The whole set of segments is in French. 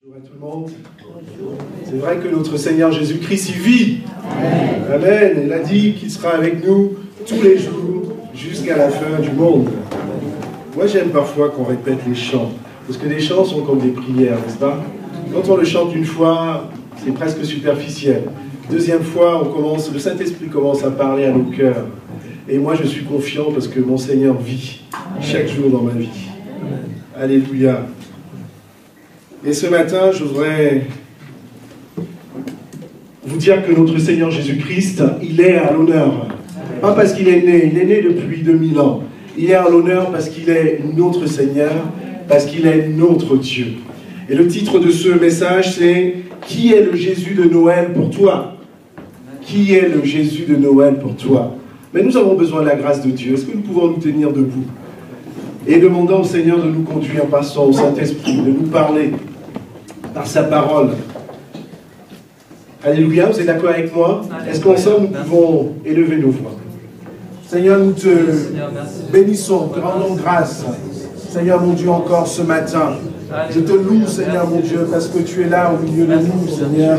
Bonjour à tout le monde. C'est vrai que notre Seigneur Jésus-Christ y vit. Amen. Il a dit qu'il sera avec nous tous les jours jusqu'à la fin du monde. Moi j'aime parfois qu'on répète les chants, parce que les chants sont comme des prières, n'est-ce pas? Quand on le chante une fois, c'est presque superficiel. Deuxième fois, le Saint-Esprit commence à parler à nos cœurs. Et moi je suis confiant parce que mon Seigneur vit chaque jour dans ma vie. Alléluia. Et ce matin, je voudrais vous dire que notre Seigneur Jésus-Christ, il est à l'honneur. Pas parce qu'il est né depuis 2000 ans. Il est à l'honneur parce qu'il est notre Seigneur, parce qu'il est notre Dieu. Et le titre de ce message, c'est « Qui est le Jésus de Noël pour toi ?» Qui est le Jésus de Noël pour toi? Mais nous avons besoin de la grâce de Dieu. Est-ce que nous pouvons nous tenir debout et demandons au Seigneur de nous conduire par son Saint-Esprit, de nous parler par sa parole. Alléluia, vous êtes d'accord avec moi? Est-ce qu'ensemble nous pouvons élever nos voix? Seigneur, nous te bénissons, te rendons grâce. Seigneur mon Dieu, encore ce matin. Je te loue, Seigneur mon Dieu, parce que tu es là au milieu de nous, Seigneur.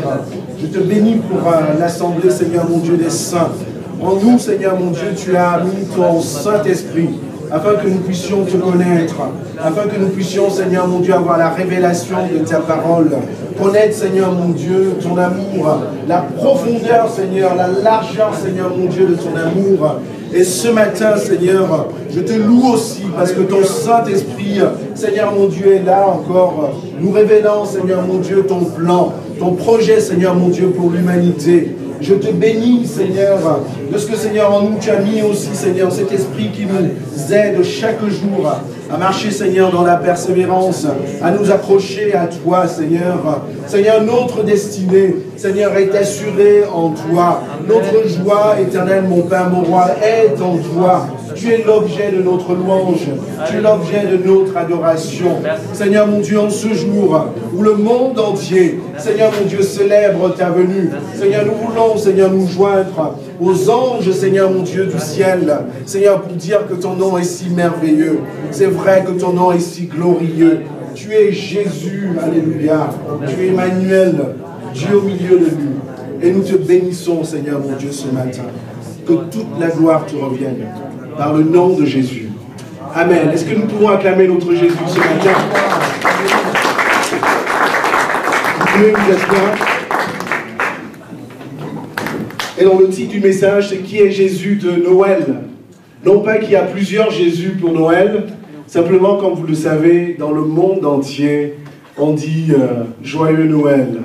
Je te bénis pour l'assemblée, Seigneur mon Dieu, des saints. En nous, Seigneur mon Dieu, tu as mis ton Saint-Esprit, afin que nous puissions te connaître, afin que nous puissions, Seigneur mon Dieu, avoir la révélation de ta parole, connaître, Seigneur mon Dieu, ton amour, la profondeur, Seigneur, la largeur, Seigneur mon Dieu, de ton amour. Et ce matin, Seigneur, je te loue aussi parce que ton Saint-Esprit, Seigneur mon Dieu, est là encore, nous révélant, Seigneur mon Dieu, ton plan, ton projet, Seigneur mon Dieu, pour l'humanité. Je te bénis, Seigneur, de ce que, Seigneur, en nous, tu as mis aussi, Seigneur, cet esprit qui nous aide chaque jour à marcher, Seigneur, dans la persévérance, à nous accrocher à toi, Seigneur. Seigneur, notre destinée, Seigneur, est assurée en toi. Notre joie éternelle, mon Père, mon Roi, est en toi. Tu es l'objet de notre louange. Tu es l'objet de notre adoration. Seigneur mon Dieu, en ce jour où le monde entier, Seigneur mon Dieu, célèbre ta venue. Seigneur, nous voulons, Seigneur, nous joindre aux anges, Seigneur mon Dieu, du ciel. Seigneur, pour dire que ton nom est si merveilleux. C'est vrai que ton nom est si glorieux. Tu es Jésus, alléluia. Tu es Emmanuel, Dieu au milieu de nous. Et nous te bénissons, Seigneur mon Dieu, ce matin. Que toute la gloire te revienne. Par le nom de Jésus. Amen. Est-ce que nous pouvons acclamer notre Jésus ce matin? Vous pouvez vous asseoir. Et dans le titre du message, c'est qui est Jésus de Noël? Non pas qu'il y a plusieurs Jésus pour Noël, simplement, comme vous le savez, dans le monde entier, on dit Joyeux Noël.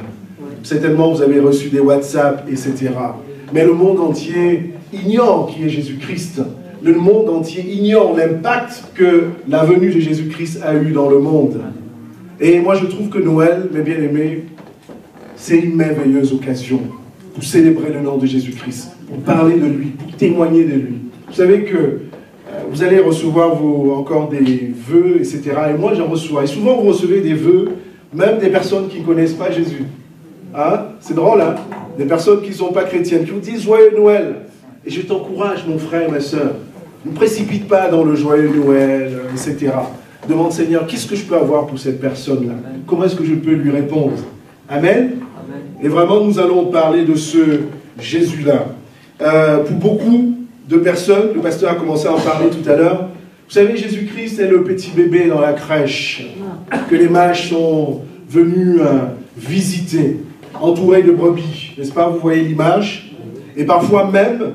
Certainement, vous avez reçu des WhatsApp, etc. Mais le monde entier ignore qui est Jésus-Christ. Le monde entier ignore l'impact que la venue de Jésus-Christ a eu dans le monde. Et moi, je trouve que Noël, mes bien-aimés, c'est une merveilleuse occasion pour célébrer le nom de Jésus-Christ, pour parler de lui, pour témoigner de lui. Vous savez que vous allez recevoir encore des vœux, etc. Et moi, j'en reçois. Et souvent, vous recevez des vœux, même des personnes qui ne connaissent pas Jésus. Hein? C'est drôle, hein? Des personnes qui ne sont pas chrétiennes, qui vous disent « Joyeux Noël ». Et je t'encourage, mon frère et ma soeur, ne précipite pas dans le joyeux Noël, etc. Demande, Seigneur, qu'est-ce que je peux avoir pour cette personne-là? Comment est-ce que je peux lui répondre? Amen. Et vraiment, nous allons parler de ce Jésus-là. Pour beaucoup de personnes, le pasteur a commencé à en parler tout à l'heure, vous savez, Jésus-Christ est le petit bébé dans la crèche, que les mages sont venus visiter, entouré de brebis. N'est-ce pas? Vous voyez l'image? Et parfois même,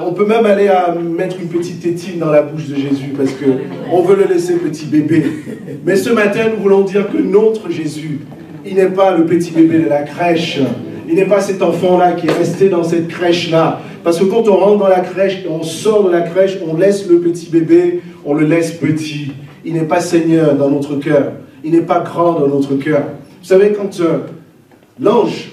on peut même aller à mettre une petite tétine dans la bouche de Jésus parce qu'on veut le laisser petit bébé. Mais ce matin, nous voulons dire que notre Jésus, il n'est pas le petit bébé de la crèche. Il n'est pas cet enfant-là qui est resté dans cette crèche-là. Parce que quand on rentre dans la crèche, on sort de la crèche, on laisse le petit bébé, on le laisse petit. Il n'est pas Seigneur dans notre cœur. Il n'est pas grand dans notre cœur. Vous savez, quand l'ange,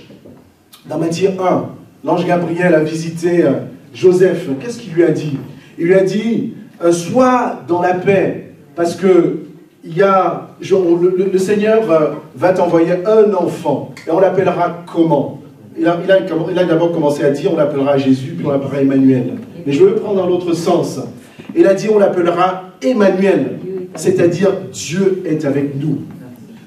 dans Matthieu 1, l'ange Gabriel a visité Joseph, qu'est-ce qu'il lui a dit? Il lui a dit, sois dans la paix, parce que le Seigneur va t'envoyer un enfant, et on l'appellera comment? Il a d'abord commencé à dire, on l'appellera Jésus, puis on l'appellera Emmanuel. Mais je veux le prendre dans l'autre sens. Il a dit, on l'appellera Emmanuel, c'est-à-dire Dieu est avec nous.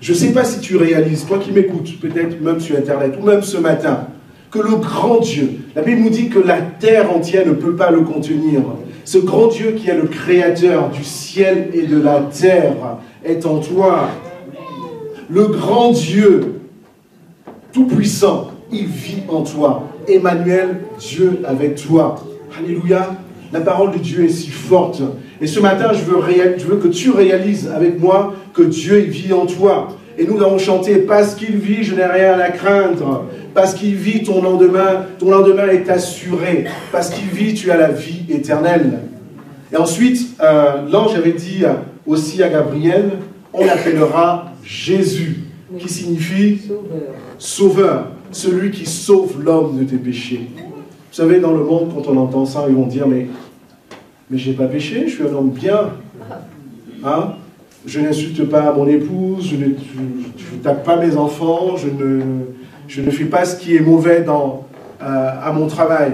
Je ne sais pas si tu réalises, toi qui m'écoutes, peut-être même sur Internet, ou même ce matin, que le grand Dieu, la Bible nous dit que la terre entière ne peut pas le contenir. Ce grand Dieu qui est le créateur du ciel et de la terre est en toi. Le grand Dieu tout-puissant, il vit en toi. Emmanuel, Dieu avec toi. Alléluia. La parole de Dieu est si forte. Et ce matin, je veux que tu réalises avec moi que Dieu il vit en toi. Et nous avons chanté, parce qu'il vit, je n'ai rien à craindre. Parce qu'il vit, ton lendemain est assuré. Parce qu'il vit, tu as la vie éternelle. Et ensuite, l'ange avait dit aussi à Gabriel, on l'appellera Jésus, qui signifie sauveur, celui qui sauve l'homme de tes péchés. Vous savez, dans le monde, quand on entend ça, ils vont dire, mais j'ai pas péché, je suis un homme bien. Hein? Je n'insulte pas mon épouse, je ne tape pas mes enfants, je ne fais pas ce qui est mauvais à mon travail.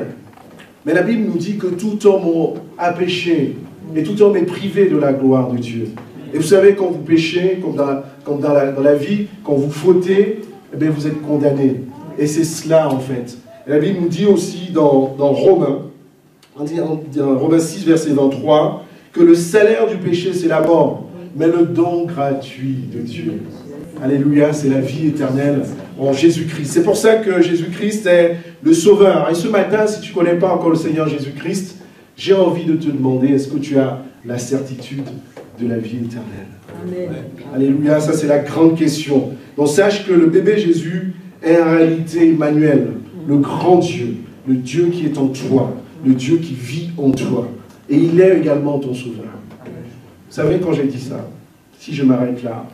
Mais la Bible nous dit que tout homme a péché, et tout homme est privé de la gloire de Dieu. Et vous savez, quand vous péchez, comme dans la vie, quand vous fautez, eh bien, vous êtes condamné. Et c'est cela, en fait. Et la Bible nous dit aussi dans Romains, dans Romains 6, verset 23, que le salaire du péché, c'est la mort, mais le don gratuit de Dieu. Alléluia, c'est la vie éternelle en Jésus-Christ. C'est pour ça que Jésus-Christ est le Sauveur. Et ce matin, si tu ne connais pas encore le Seigneur Jésus-Christ, j'ai envie de te demander, est-ce que tu as la certitude de la vie éternelle? Amen. Alléluia, ça c'est la grande question. Donc sache que le bébé Jésus est en réalité Emmanuel, le grand Dieu, le Dieu qui est en toi, le Dieu qui vit en toi. Et il est également ton Sauveur. Vous savez, quand j'ai dit ça, si je m'arrête là,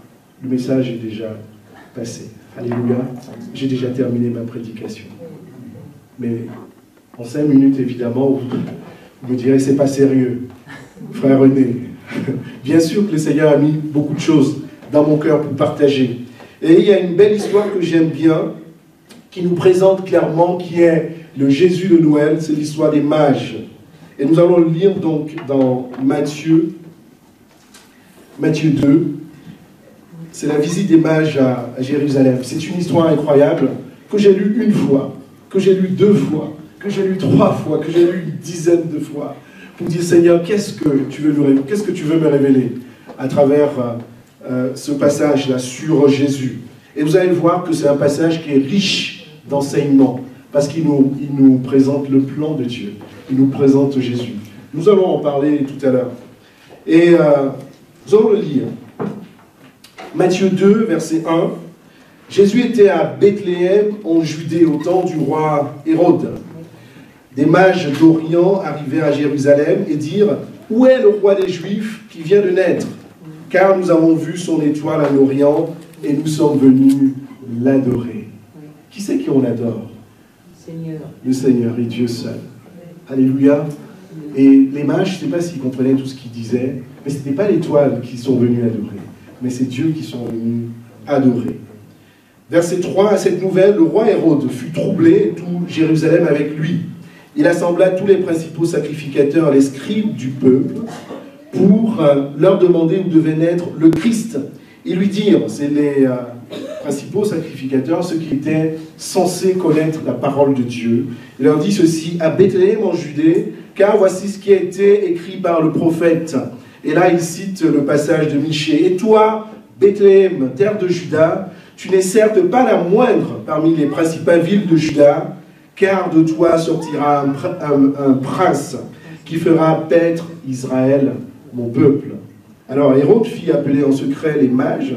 le message est déjà passé. Alléluia, j'ai déjà terminé ma prédication. Mais en 5 minutes, évidemment, vous me direz, c'est pas sérieux. Frère René, bien sûr que le Seigneur a mis beaucoup de choses dans mon cœur pour partager. Et il y a une belle histoire que j'aime bien, qui nous présente clairement qui est le Jésus de Noël, c'est l'histoire des mages. Et nous allons le lire donc dans Matthieu 2. C'est la visite des mages à Jérusalem. C'est une histoire incroyable que j'ai lue une fois, que j'ai lue 2 fois, que j'ai lue 3 fois, que j'ai lue une dizaine de fois. Pour dire, Seigneur, qu'est-ce que tu veux me révéler à travers ce passage-là sur Jésus? Et vous allez voir que c'est un passage qui est riche d'enseignements, parce qu'il nous présente le plan de Dieu. Il nous présente Jésus. Nous allons en parler tout à l'heure. Et nous allons le lire. Matthieu 2, verset 1. Jésus était à Bethléem, en Judée, au temps du roi Hérode. Des mages d'Orient arrivèrent à Jérusalem et dirent « Où est le roi des Juifs qui vient de naître? Car nous avons vu son étoile à l'Orient et nous sommes venus l'adorer. » Qui c'est qu'on adore? Seigneur. Le Seigneur et Dieu seul. Alléluia. Et les mages, je ne sais pas s'ils comprenaient tout ce qu'ils disaient, mais ce n'était pas l'étoile qu'ils sont venus adorer, mais c'est Dieu qui sont venus adorer. Verset 3, à cette nouvelle, le roi Hérode fut troublé, tout Jérusalem avec lui. Il assembla tous les principaux sacrificateurs, les scribes du peuple, pour leur demander où devait naître le Christ. Ils lui dirent, c'est les principaux sacrificateurs, ceux qui étaient censés connaître la parole de Dieu. Il leur dit ceci, à Bethléem en Judée, car voici ce qui a été écrit par le prophète. Et là, il cite le passage de Michée. Et toi, Bethléem, terre de Juda, tu n'es certes pas la moindre parmi les principales villes de Juda, car de toi sortira un prince qui fera paître Israël, mon peuple. Alors Hérode fit appeler en secret les mages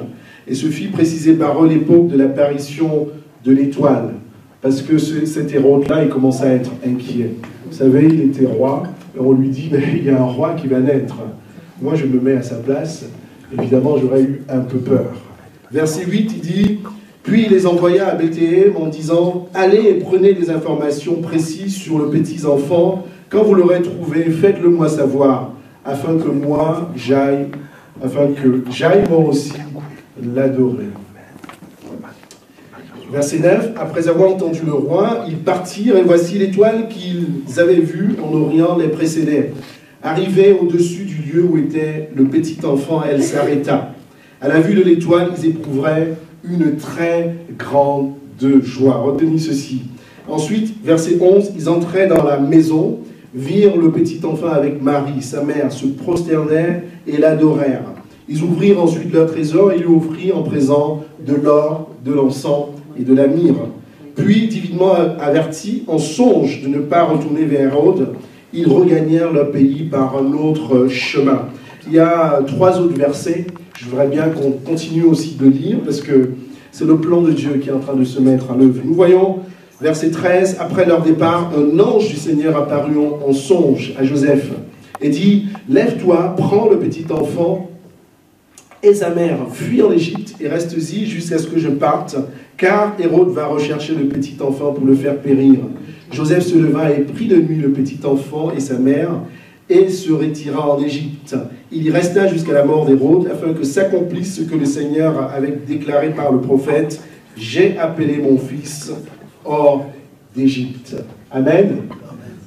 et se fit préciser par eux l'époque de l'apparition de l'étoile. Parce que cet Hérode-là, il commençait à être inquiet. Vous savez, il était roi, et on lui dit, mais il y a un roi qui va naître. Moi, je me mets à sa place, évidemment, j'aurais eu un peu peur. Verset 8, il dit, puis il les envoya à Bethléem en disant, allez et prenez des informations précises sur le petit enfant. Quand vous l'aurez trouvé, faites-le moi savoir, afin que j'aille moi aussi l'adorer. Verset 9, après avoir entendu le roi, ils partirent, et voici l'étoile qu'ils avaient vue en Orient les précédait. Arrivée au-dessus du lieu où était le petit enfant, elle s'arrêta. À la vue de l'étoile, ils éprouveraient une très grande joie. Retenez ceci. Ensuite, verset 11, ils entraient dans la maison, virent le petit enfant avec Marie, sa mère, se prosternèrent et l'adorèrent. Ils ouvrirent ensuite leur trésor et lui offrirent en présent de l'or, de l'encens et de la myrrhe. Puis, divinement avertis, en songe de ne pas retourner vers Hérode, ils regagnèrent leur pays par un autre chemin. Il y a 3 autres versets. Je voudrais bien qu'on continue aussi de lire parce que c'est le plan de Dieu qui est en train de se mettre en œuvre. Nous voyons, verset 13, après leur départ, un ange du Seigneur apparut en songe à Joseph et dit, « Lève-toi, prends le petit enfant et sa mère, fuis en Égypte et reste-y jusqu'à ce que je parte, car Hérode va rechercher le petit enfant pour le faire périr. » Joseph se leva et prit de nuit le petit enfant et sa mère et se retira en Égypte. Il y resta jusqu'à la mort d'Hérode, afin que s'accomplisse ce que le Seigneur avait déclaré par le prophète, « J'ai appelé mon fils hors d'Égypte. » Amen.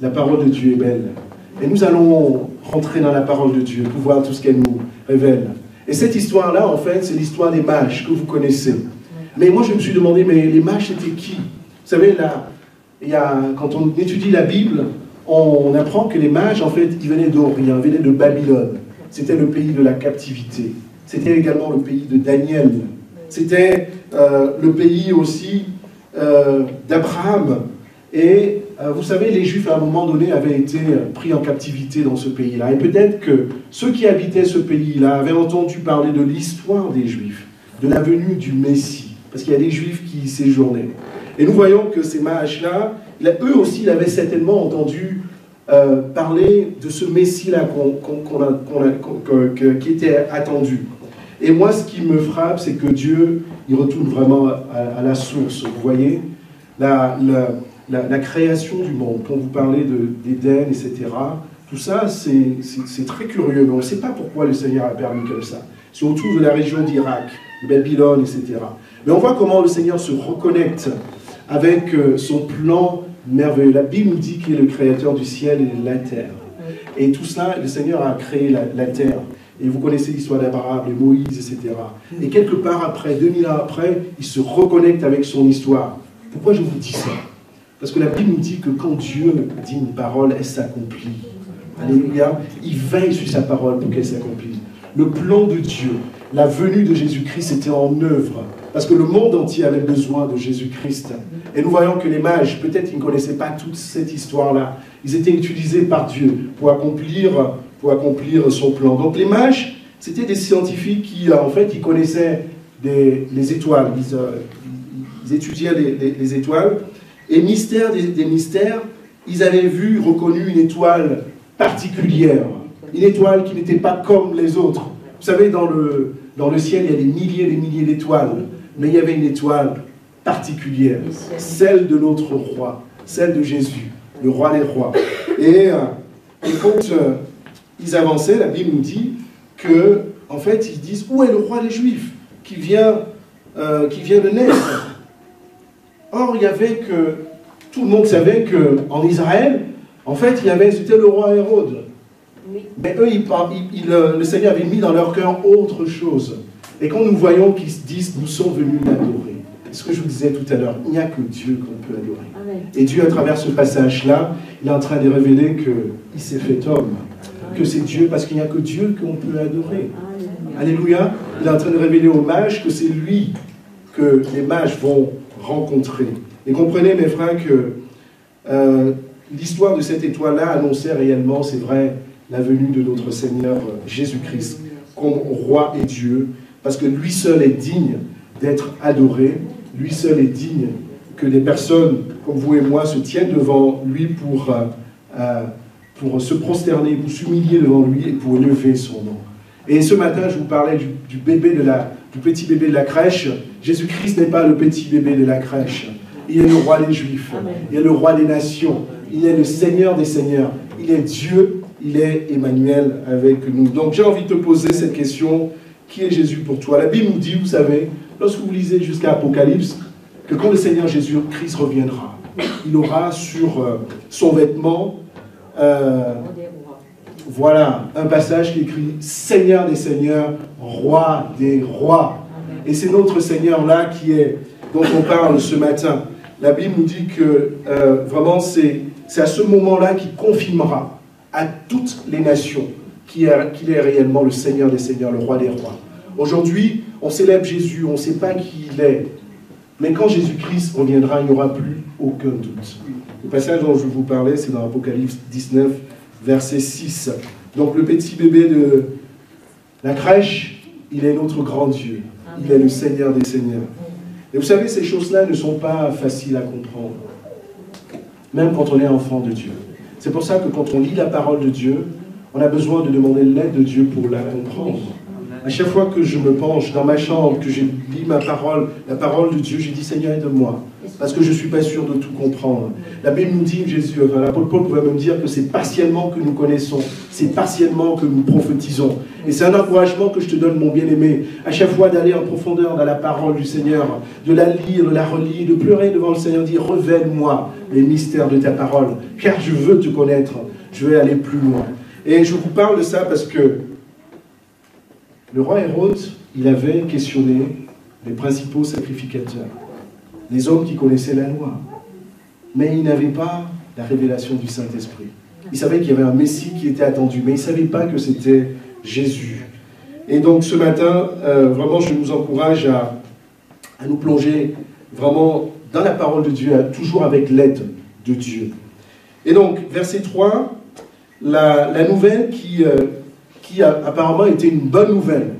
La parole de Dieu est belle. Et nous allons rentrer dans la parole de Dieu pour voir tout ce qu'elle nous révèle. Et cette histoire-là, en fait, c'est l'histoire des mages que vous connaissez. Mais moi, je me suis demandé, mais les mages, c'était qui? Vous savez, là, quand on étudie la Bible, on apprend que les mages, en fait, ils venaient d'Orient, ils venaient de Babylone. C'était le pays de la captivité. C'était également le pays de Daniel. C'était le pays aussi d'Abraham. Et vous savez, les Juifs, à un moment donné, avaient été pris en captivité dans ce pays-là. Et peut-être que ceux qui habitaient ce pays-là avaient entendu parler de l'histoire des Juifs, de la venue du Messie, parce qu'il y a des Juifs qui y séjournaient. Et nous voyons que ces mages-là, eux aussi, ils avaient certainement entendu parler de ce Messie-là qui était attendu. Et moi, ce qui me frappe, c'est que Dieu, il retourne vraiment à la source. Vous voyez, la création du monde, quand vous parlez d'Éden, etc., tout ça, c'est très curieux, mais on ne sait pas pourquoi le Seigneur a permis comme ça. C'est autour de la région d'Irak, de Babylone, etc. Mais on voit comment le Seigneur se reconnecte avec son plan merveilleux. La Bible nous dit qu'il est le créateur du ciel et de la terre. Et tout cela, le Seigneur a créé la terre. Et vous connaissez l'histoire d'Abraham, de Moïse, etc. Et quelque part après, 2000 ans après, il se reconnecte avec son histoire. Pourquoi je vous dis ça? Parce que la Bible nous dit que quand Dieu dit une parole, elle s'accomplit. Alléluia. Il veille sur sa parole pour qu'elle s'accomplisse. Le plan de Dieu, la venue de Jésus-Christ était en œuvre. Parce que le monde entier avait besoin de Jésus-Christ. Et nous voyons que les mages, peut-être qu'ils ne connaissaient pas toute cette histoire-là. Ils étaient utilisés par Dieu pour accomplir son plan. Donc les mages, c'était des scientifiques qui, en fait, ils connaissaient les étoiles. Ils étudiaient les étoiles. Et mystère des mystères, ils avaient reconnu une étoile particulière. Une étoile qui n'était pas comme les autres. Vous savez, dans le ciel, il y a des milliers et des milliers d'étoiles. Mais il y avait une étoile particulière, celle de notre roi, celle de Jésus, le roi des rois. Et quand ils avançaient, la Bible nous dit que, en fait, ils disent, où est le roi des Juifs qui vient de naître? Or, il y avait que, tout le monde savait qu'en Israël, en fait, c'était le roi Hérode. Mais eux, le Seigneur avait mis dans leur cœur autre chose. Et quand nous voyons qu'ils se disent, nous sommes venus l'adorer. Ce que je vous disais tout à l'heure, il n'y a que Dieu qu'on peut adorer. Amen. Et Dieu, à travers ce passage-là, il est en train de révéler qu'il s'est fait homme. Que c'est Dieu, parce qu'il n'y a que Dieu qu'on peut adorer. Amen. Alléluia. Il est en train de révéler aux mages que c'est lui que les mages vont rencontrer. Et comprenez, mes frères, que l'histoire de cette étoile-là annonçait réellement, c'est vrai, la venue de notre Seigneur Jésus-Christ comme roi et Dieu, parce que lui seul est digne d'être adoré, lui seul est digne que des personnes comme vous et moi se tiennent devant lui pour se prosterner, pour s'humilier devant lui et pour élever son nom. Et ce matin, je vous parlais du petit bébé de la crèche. Jésus-Christ n'est pas le petit bébé de la crèche. Il est le roi des Juifs, il est le roi des nations, il est le Seigneur des seigneurs, il est Dieu, il est Emmanuel avec nous. Donc j'ai envie de te poser cette question, qui est Jésus pour toi? La Bible nous dit, vous savez, lorsque vous lisez jusqu'à Apocalypse, que quand le Seigneur Jésus-Christ reviendra, il aura sur son vêtement voilà un passage qui écrit « Seigneur des Seigneurs, Roi des Rois ». Et c'est notre Seigneur-là dont on parle ce matin. La Bible nous dit que vraiment c'est à ce moment-là qu'il confirmera à toutes les nations qu'il est réellement le Seigneur des Seigneurs, le Roi des Rois. Aujourd'hui, on célèbre Jésus, on ne sait pas qui il est. Mais quand Jésus-Christ reviendra, il n'y aura plus aucun doute. Le passage dont je vous parlais, c'est dans Apocalypse 19, verset 6. Donc le petit bébé de la crèche, il est notre grand Dieu. Il est le Seigneur des Seigneurs. Et vous savez, ces choses-là ne sont pas faciles à comprendre. Même quand on est enfant de Dieu. C'est pour ça que quand on lit la parole de Dieu, on a besoin de demander l'aide de Dieu pour la comprendre. À chaque fois que je me penche dans ma chambre, que je lis la parole de Dieu, j'ai dit Seigneur, aide-moi. Parce que je ne suis pas sûr de tout comprendre. La Bible nous dit, l'apôtre Paul pouvait me dire que c'est partiellement que nous connaissons, c'est partiellement que nous prophétisons. Et c'est un encouragement que je te donne, mon bien-aimé, à chaque fois d'aller en profondeur dans la parole du Seigneur, de la lire, de la relire, de pleurer devant le Seigneur, dire révèle-moi les mystères de ta parole, car je veux te connaître, je vais aller plus loin. Et je vous parle de ça parce que le roi Hérode, il avait questionné les principaux sacrificateurs, les hommes qui connaissaient la loi. Mais il n'avait pas la révélation du Saint-Esprit. Il savait qu'il y avait un Messie qui était attendu, mais il ne savait pas que c'était Jésus. Et donc ce matin, vraiment, je nous encourage à nous plonger vraiment dans la parole de Dieu, toujours avec l'aide de Dieu. Et donc, verset 3, la nouvelle qui a apparemment été une bonne nouvelle,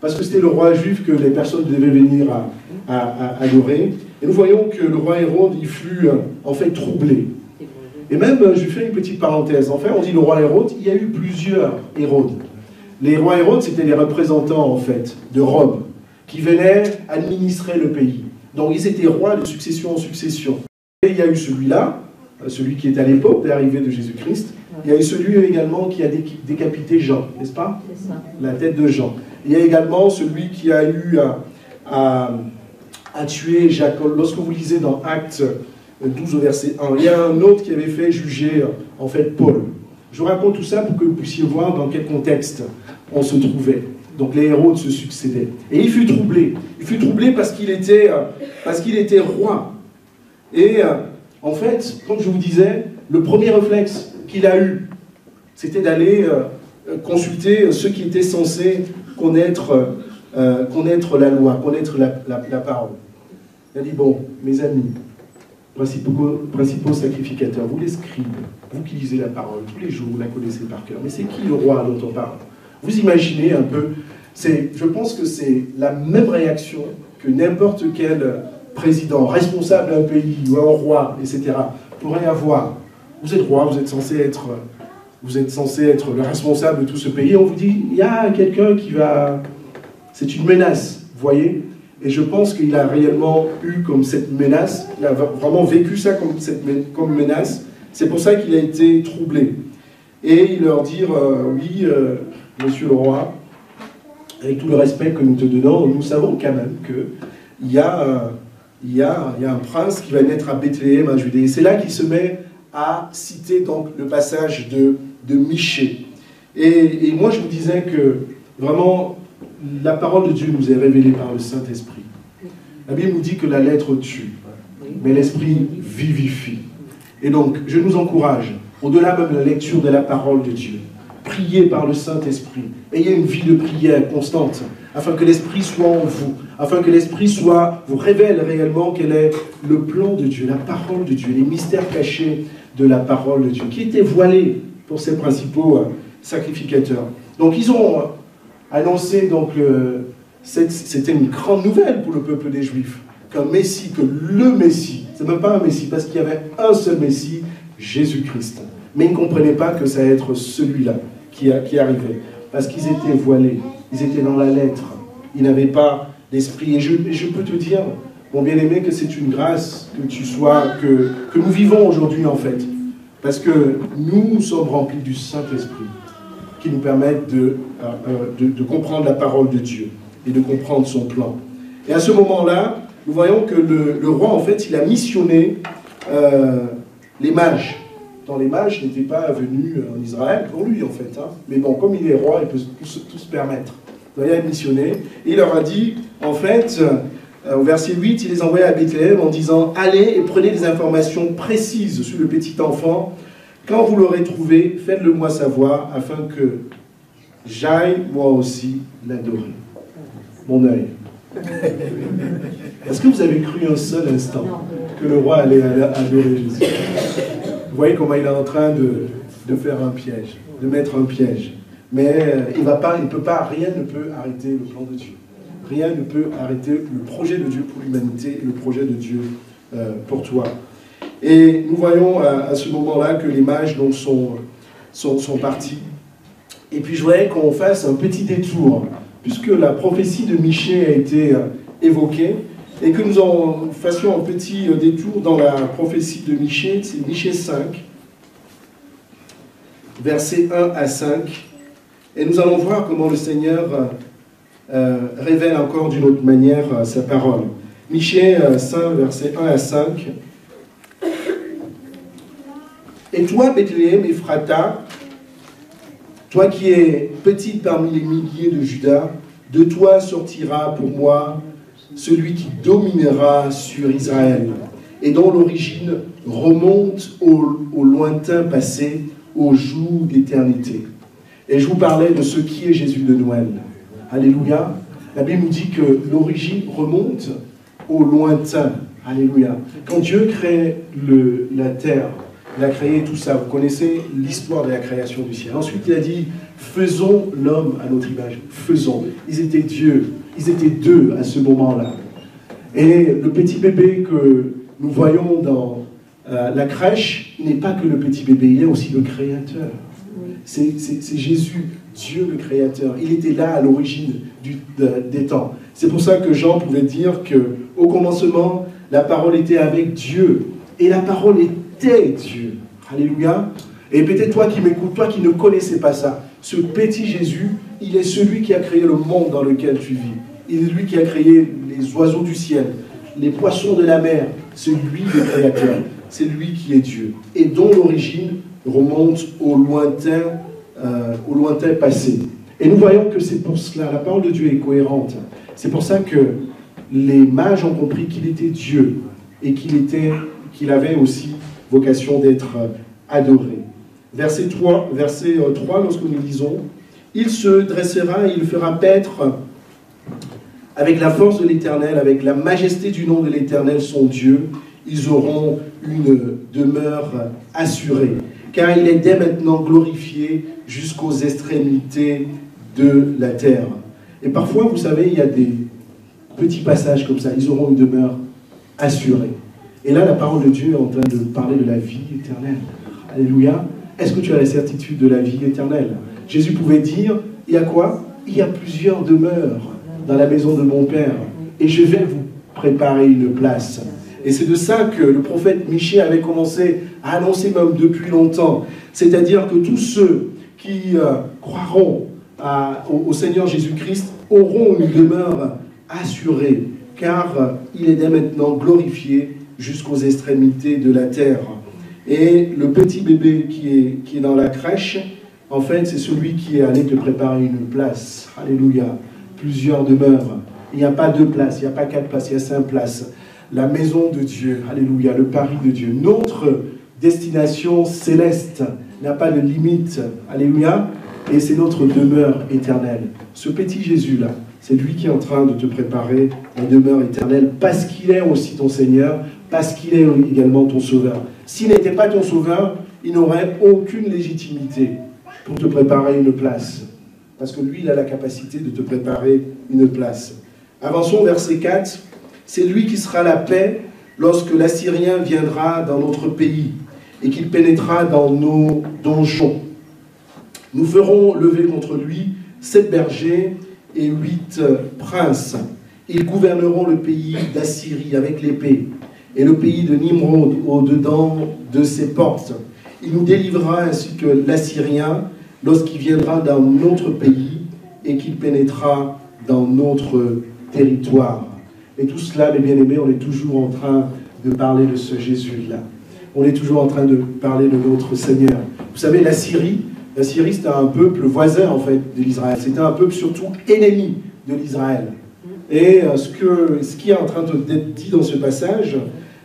parce que c'était le roi juif que les personnes devaient venir à adorer. Et nous voyons que le roi Hérode, il fut en fait troublé. Et même, je fais une petite parenthèse, en fait, on dit le roi Hérode, il y a eu plusieurs Hérodes. Les rois Hérodes, c'était les représentants, en fait, de Rome, qui venaient administrer le pays. Donc, ils étaient rois de succession en succession. Et il y a eu celui-là, celui qui est à l'époque de l'arrivée de Jésus-Christ. Il y a eu celui également qui a décapité Jean, n'est-ce pas? C'est ça. La tête de Jean. Il y a également celui qui a eu à tuer Jacob. Lorsque vous lisez dans Actes 12 au verset 1, il y a un autre qui avait fait juger, en fait, Paul. Je vous raconte tout ça pour que vous puissiez voir dans quel contexte on se trouvait. Donc les Hérodes se succédaient. Et il fut troublé. Il fut troublé parce qu'il était roi. Et en fait, comme je vous disais, le premier réflexe qu'il a eu, c'était d'aller consulter ceux qui étaient censés connaître la loi, connaître la parole. Il a dit, bon, mes amis, principaux sacrificateurs, vous les scribes, vous qui lisez la parole tous les jours, vous la connaissez par cœur, mais c'est qui le roi dont on parle? Vous imaginez un peu, je pense que c'est la même réaction que n'importe quel président, responsable d'un pays, ou un roi, etc., pourrait avoir. Vous êtes roi, vous êtes censé être le responsable de tout ce pays, et on vous dit, il y a quelqu'un qui va... C'est une menace, vous voyez? Et je pense qu'il a réellement eu comme cette menace, il a vraiment vécu ça comme menace. C'est pour ça qu'il a été troublé. Et il leur dit, oui, monsieur le roi, avec tout le respect que nous te donnons, nous savons quand même qu'il y a un prince qui va naître à Bethléem, en Judée. Et c'est là qu'il se met à citer donc le passage de Michée. Et moi, je vous disais que vraiment, la parole de Dieu nous est révélée par le Saint-Esprit. La Bible nous dit que la lettre tue, mais l'Esprit vivifie. Et donc, je nous encourage, au-delà même de la lecture de la parole de Dieu, priez par le Saint-Esprit. Ayez une vie de prière constante, afin que l'Esprit soit en vous, afin que l'Esprit vous révèle réellement quel est le plan de Dieu, la parole de Dieu, les mystères cachés de la parole de Dieu, qui étaient voilés pour ces principaux sacrificateurs. Donc, ils ont annoncé, donc, c'était une grande nouvelle pour le peuple des Juifs, qu'un Messie, que le Messie, c'est même pas un Messie, parce qu'il y avait un seul Messie, Jésus-Christ. Mais ils ne comprenaient pas que ça allait être celui-là qui arrivait, parce qu'ils étaient voilés, ils étaient dans la lettre, ils n'avaient pas l'esprit. Et je peux te dire, mon bien-aimé, que c'est une grâce que nous vivons aujourd'hui, en fait, parce que nous sommes remplis du Saint-Esprit, qui nous permettent de comprendre la parole de Dieu et de comprendre son plan. Et à ce moment-là, nous voyons que le roi, en fait, il a missionné les mages dans les mages n'étaient pas venus en Israël pour lui, en fait. Hein. Mais bon, comme il est roi, il peut tout se permettre. Il doit y aller missionner. Et il leur a dit, en fait, au verset 8, il les envoya à Bethléem en disant « Allez et prenez des informations précises sur le petit enfant. Quand vous l'aurez trouvé, faites-le moi savoir, afin que j'aille moi aussi l'adorer. » Mon œil. Est-ce que vous avez cru un seul instant que le roi allait adorer Jésus? Vous voyez comment il est en train de faire un piège, de mettre un piège. Mais il ne peut pas, rien ne peut arrêter le plan de Dieu. Rien ne peut arrêter le projet de Dieu pour l'humanité et le projet de Dieu pour toi. Et nous voyons à ce moment-là que les mages donc, sont partis. Et puis je voudrais qu'on fasse un petit détour, puisque la prophétie de Michée a été évoquée, et que nous en fassions un petit détour dans la prophétie de Michée, c'est Michée 5, versets 1 à 5, et nous allons voir comment le Seigneur révèle encore d'une autre manière sa parole. Michée 5, versets 1 à 5. Et toi, Bethléem, Ephrata, toi qui es petite parmi les milliers de Juda, de toi sortira pour moi celui qui dominera sur Israël, et dont l'origine remonte au lointain passé, au jour d'éternité. Et je vous parlais de ce qui est Jésus de Noël. Alléluia. La Bible nous dit que l'origine remonte au lointain. Alléluia. Quand Dieu crée la terre, il a créé tout ça. Vous connaissez l'histoire de la création du ciel. Ensuite, il a dit, faisons l'homme à notre image. Faisons. Ils étaient Dieu. Ils étaient deux à ce moment-là. Et le petit bébé que nous voyons dans la crèche n'est pas que le petit bébé, il est aussi le Créateur. C'est Jésus, Dieu le Créateur. Il était là à l'origine des temps. C'est pour ça que Jean pouvait dire qu'au commencement, la parole était avec Dieu. Et la parole était Dieu. Alléluia. Et peut-être toi qui m'écoutes, toi qui ne connaissais pas ça, ce petit Jésus, il est celui qui a créé le monde dans lequel tu vis. Il est lui qui a créé les oiseaux du ciel, les poissons de la mer. C'est lui le Créateur. C'est lui qui est Dieu. Et dont l'origine remonte au lointain passé. Et nous voyons que c'est pour cela, la parole de Dieu est cohérente. C'est pour ça que les mages ont compris qu'il était Dieu et qu'il avait aussi vocation d'être adoré. Verset 3, lorsque nous lisons, « Il se dressera et il fera paître avec la force de l'Éternel, avec la majesté du nom de l'Éternel, son Dieu, ils auront une demeure assurée. Car il est dès maintenant glorifié jusqu'aux extrémités de la terre. » Et parfois, vous savez, il y a des petits passages comme ça. Ils auront une demeure assurée. Et là, la parole de Dieu est en train de parler de la vie éternelle. Alléluia. Est-ce que tu as la certitude de la vie éternelle? Jésus pouvait dire, il y a quoi? Il y a plusieurs demeures dans la maison de mon Père. Et je vais vous préparer une place. Et c'est de ça que le prophète Michée avait commencé à annoncer même depuis longtemps. C'est-à-dire que tous ceux qui croiront au Seigneur Jésus-Christ auront une demeure assurée, car il est dès maintenant glorifié jusqu'aux extrémités de la terre. Et le petit bébé qui est dans la crèche, en fait, c'est celui qui est allé te préparer une place. Alléluia. Plusieurs demeures. Il n'y a pas 2 places, il n'y a pas 4 places, il y a 5 places. La maison de Dieu, alléluia, le Paris de Dieu. Notre destination céleste n'a pas de limite, alléluia, et c'est notre demeure éternelle. Ce petit Jésus-là, c'est lui qui est en train de te préparer la demeure éternelle, parce qu'il est aussi ton Seigneur, parce qu'il est également ton Sauveur. S'il n'était pas ton Sauveur, il n'aurait aucune légitimité pour te préparer une place, parce que lui, il a la capacité de te préparer une place. Avançons au verset 4. C'est lui qui sera la paix lorsque l'Assyrien viendra dans notre pays et qu'il pénétrera dans nos donjons. Nous ferons lever contre lui 7 bergers et 8 princes. Ils gouverneront le pays d'Assyrie avec l'épée et le pays de Nimrod au-dedans de ses portes. Il nous délivrera ainsi que l'Assyrien lorsqu'il viendra dans notre pays et qu'il pénétrera dans notre territoire. Et tout cela, mes bien-aimés, on est toujours en train de parler de ce Jésus-là. on est toujours en train de parler de notre Seigneur. Vous savez, la Syrie c'était un peuple voisin en fait de l'Israël. C'était un peuple surtout ennemi de l'Israël. Et ce qui est en train d'être dit dans ce passage,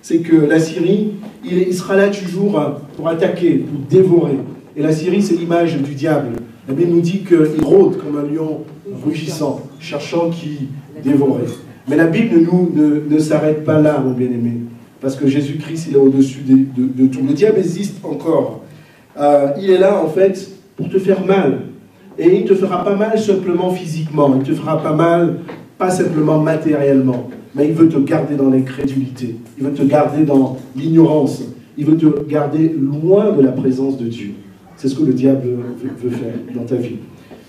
c'est que la Syrie, il sera là toujours pour attaquer, pour dévorer. Et la Syrie, c'est l'image du diable. La Bible nous dit qu'il rôde comme un lion rugissant, cherchant qui dévorer. Mais la Bible ne s'arrête pas là, mon bien-aimé. Parce que Jésus-Christ, il est au-dessus de tout. Le diable existe encore. Il est là, en fait, pour te faire mal. Et il ne te fera pas mal simplement physiquement. Il ne te fera pas mal, pas simplement matériellement. Mais il veut te garder dans l'incrédulité. Il veut te garder dans l'ignorance. Il veut te garder loin de la présence de Dieu. C'est ce que le diable veut faire dans ta vie.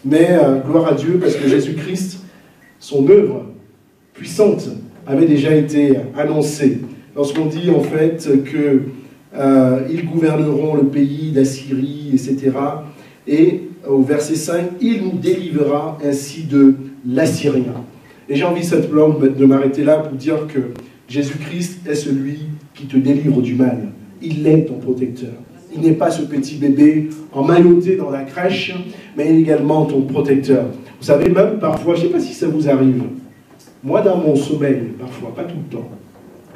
Mais gloire à Dieu, parce que Jésus-Christ, son œuvre puissante, avait déjà été annoncée. Lorsqu'on dit en fait qu'ils gouverneront le pays d'Assyrie, etc. Et au verset 5, il nous délivrera ainsi de l'Assyrien. Et j'ai envie simplement de m'arrêter là pour dire que Jésus-Christ est celui qui te délivre du mal. Il est ton protecteur. Il n'est pas ce petit bébé emmailloté dans la crèche, mais il est également ton protecteur. Vous savez, même parfois, je ne sais pas si ça vous arrive, moi dans mon sommeil, parfois, pas tout le temps,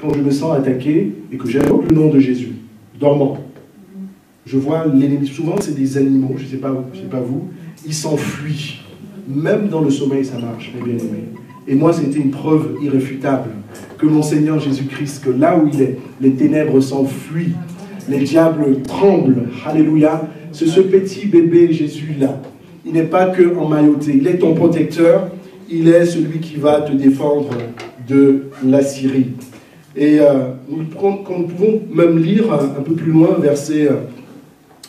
quand je me sens attaqué et que j'invoque le nom de Jésus, dormant, je vois l'ennemi, souvent c'est des animaux, je ne sais pas vous, ils s'enfuient. Même dans le sommeil, ça marche, mes bien-aimés. Et moi, c'était une preuve irréfutable que mon Seigneur Jésus-Christ, que là où il est, les ténèbres s'enfuient, les diables tremblent. Alléluia. C'est ce petit bébé Jésus-là. Il n'est pas que emmailloté. Il est ton protecteur. Il est celui qui va te défendre de la Syrie. Et nous pouvons même lire un peu plus loin, verset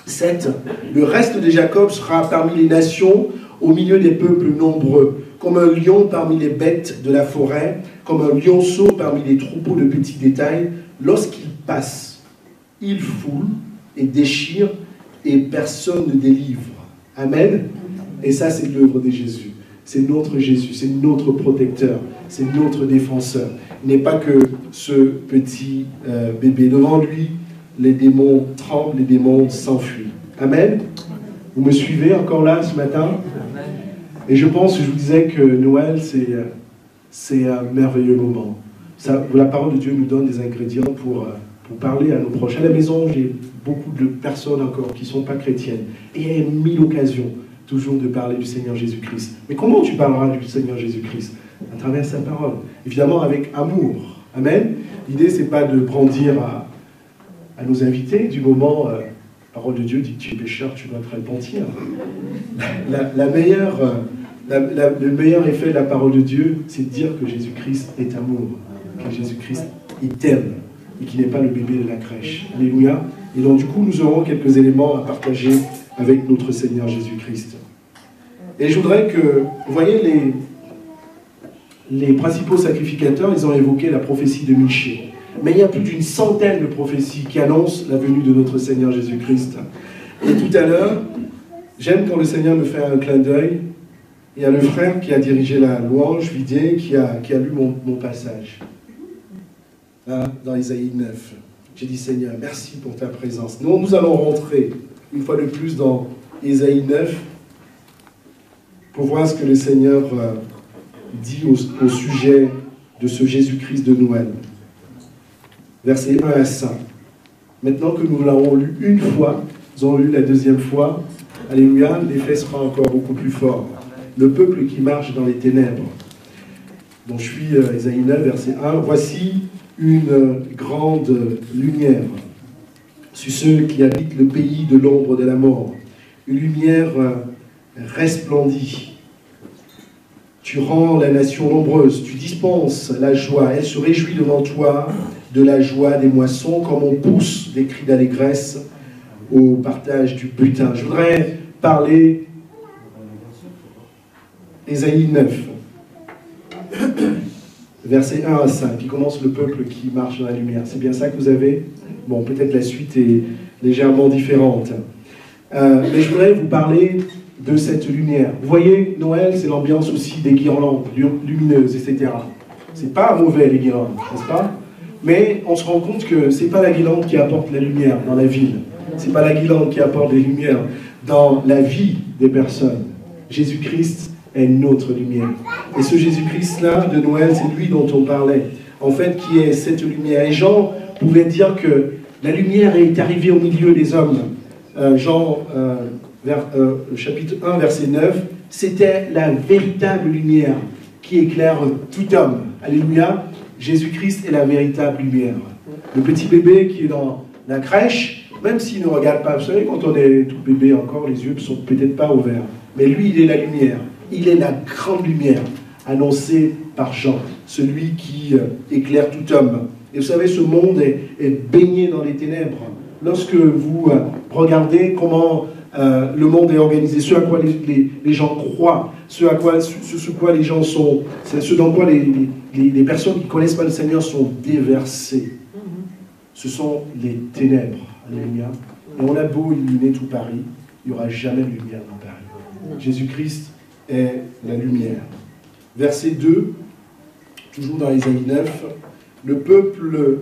7. Le reste de Jacob sera parmi les nations, au milieu des peuples nombreux, comme un lion parmi les bêtes de la forêt, comme un lionceau parmi les troupeaux de petits détails. Lorsqu'il passe, il foule et déchire et personne ne délivre. Amen. Et ça, c'est l'œuvre de Jésus. C'est notre Jésus, c'est notre protecteur, c'est notre défenseur. Il n'est pas que ce petit bébé. Devant lui, les démons tremblent, les démons s'enfuient. Amen. Vous me suivez encore là ce matin? Et je pense, je vous disais que Noël, c'est un merveilleux moment. La parole de Dieu nous donne des ingrédients pour parler à nos proches. À la maison, j'ai beaucoup de personnes encore qui ne sont pas chrétiennes. Et il y a 1000 occasions toujours de parler du Seigneur Jésus-Christ. Mais comment tu parleras du Seigneur Jésus-Christ? À travers sa parole. Évidemment, avec amour. Amen. L'idée, ce n'est pas de brandir à nos invités du moment... la parole de Dieu dit que tu es pécheur, tu dois te repentir. Le meilleur effet de la parole de Dieu, c'est de dire que Jésus-Christ est amour, que Jésus-Christ, il t'aime, et qu'il n'est pas le bébé de la crèche. Alléluia. Et donc, du coup, nous aurons quelques éléments à partager avec notre Seigneur Jésus-Christ. Et je voudrais que, vous voyez, les principaux sacrificateurs, ils ont évoqué la prophétie de Michée. Mais il y a plus d'une centaine de prophéties qui annoncent la venue de notre Seigneur Jésus-Christ. Et tout à l'heure, j'aime quand le Seigneur me fait un clin d'œil. Il y a le frère qui a dirigé la louange, Vidier, qui a lu mon passage. Là, dans Isaïe 9. J'ai dit, Seigneur, merci pour ta présence. Nous allons rentrer une fois de plus dans Isaïe 9 pour voir ce que le Seigneur dit au sujet de ce Jésus-Christ de Noël. Versets 1 à 5. Maintenant que nous l'avons lu une fois, nous avons lu la deuxième fois, alléluia, l'effet sera encore beaucoup plus fort. Le peuple qui marche dans les ténèbres. Donc je suis Isaïe 9, verset 1. Voici une grande lumière sur ceux qui habitent le pays de l'ombre de la mort. Une lumière resplendit. Tu rends la nation nombreuse, tu dispenses la joie. Elle se réjouit devant toi de la joie des moissons, comme on pousse des cris d'allégresse au partage du butin. Je voudrais parler d'Ésaïe 9, versets 1 à 5, qui commence le peuple qui marche dans la lumière. C'est bien ça que vous avez? Bon, peut-être la suite est légèrement différente. Mais je voudrais vous parler de cette lumière. Vous voyez, Noël, c'est l'ambiance aussi des guirlandes lumineuses, etc. C'est pas mauvais, les guirlandes, n'est-ce pas? Mais on se rend compte que ce n'est pas la guirlande qui apporte la lumière dans la ville. Ce n'est pas la guirlande qui apporte les lumières dans la vie des personnes. Jésus-Christ est notre lumière. Et ce Jésus-Christ-là de Noël, c'est lui dont on parlait. En fait, qui est cette lumière. Et Jean pouvait dire que la lumière est arrivée au milieu des hommes. Jean, chapitre 1, verset 9, c'était la véritable lumière qui éclaire tout homme. Alléluia. Jésus-Christ est la véritable lumière. Le petit bébé qui est dans la crèche, même s'il ne regarde pas, vous savez, quand on est tout bébé encore, les yeux ne sont peut-être pas ouverts. Mais lui, il est la lumière. Il est la grande lumière annoncée par Jean, celui qui éclaire tout homme. Et vous savez, ce monde est baigné dans les ténèbres. Lorsque vous regardez comment le monde est organisé, ce à quoi les gens croient, ce quoi les gens sont, ce dans quoi les personnes qui ne connaissent pas le Seigneur sont déversées. Ce sont les ténèbres. Alléluia. Et on a beau illuminer tout Paris, il n'y aura jamais de lumière dans Paris. Jésus-Christ est la lumière. Verset 2, toujours dans Ésaïe 9, le peuple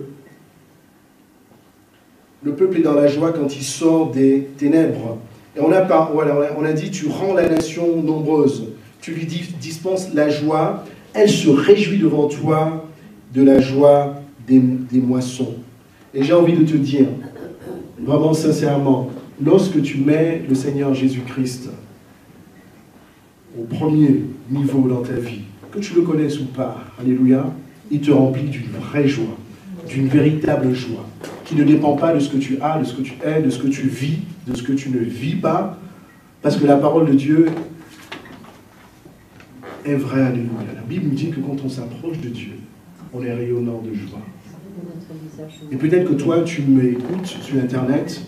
est dans la joie quand il sort des ténèbres. Et on a dit, tu rends la nation nombreuse, tu lui dispenses la joie, elle se réjouit devant toi de la joie des moissons. Et j'ai envie de te dire, vraiment sincèrement, lorsque tu mets le Seigneur Jésus-Christ au premier niveau dans ta vie, que tu le connaisses ou pas, alléluia, il te remplit d'une vraie joie, d'une véritable joie, qui ne dépend pas de ce que tu as, de ce que tu es, de ce que tu vis, de ce que tu ne vis pas, parce que la parole de Dieu est vraie, alléluia. La Bible nous dit que quand on s'approche de Dieu, on est rayonnant de joie. Et peut-être que toi, tu m'écoutes sur Internet,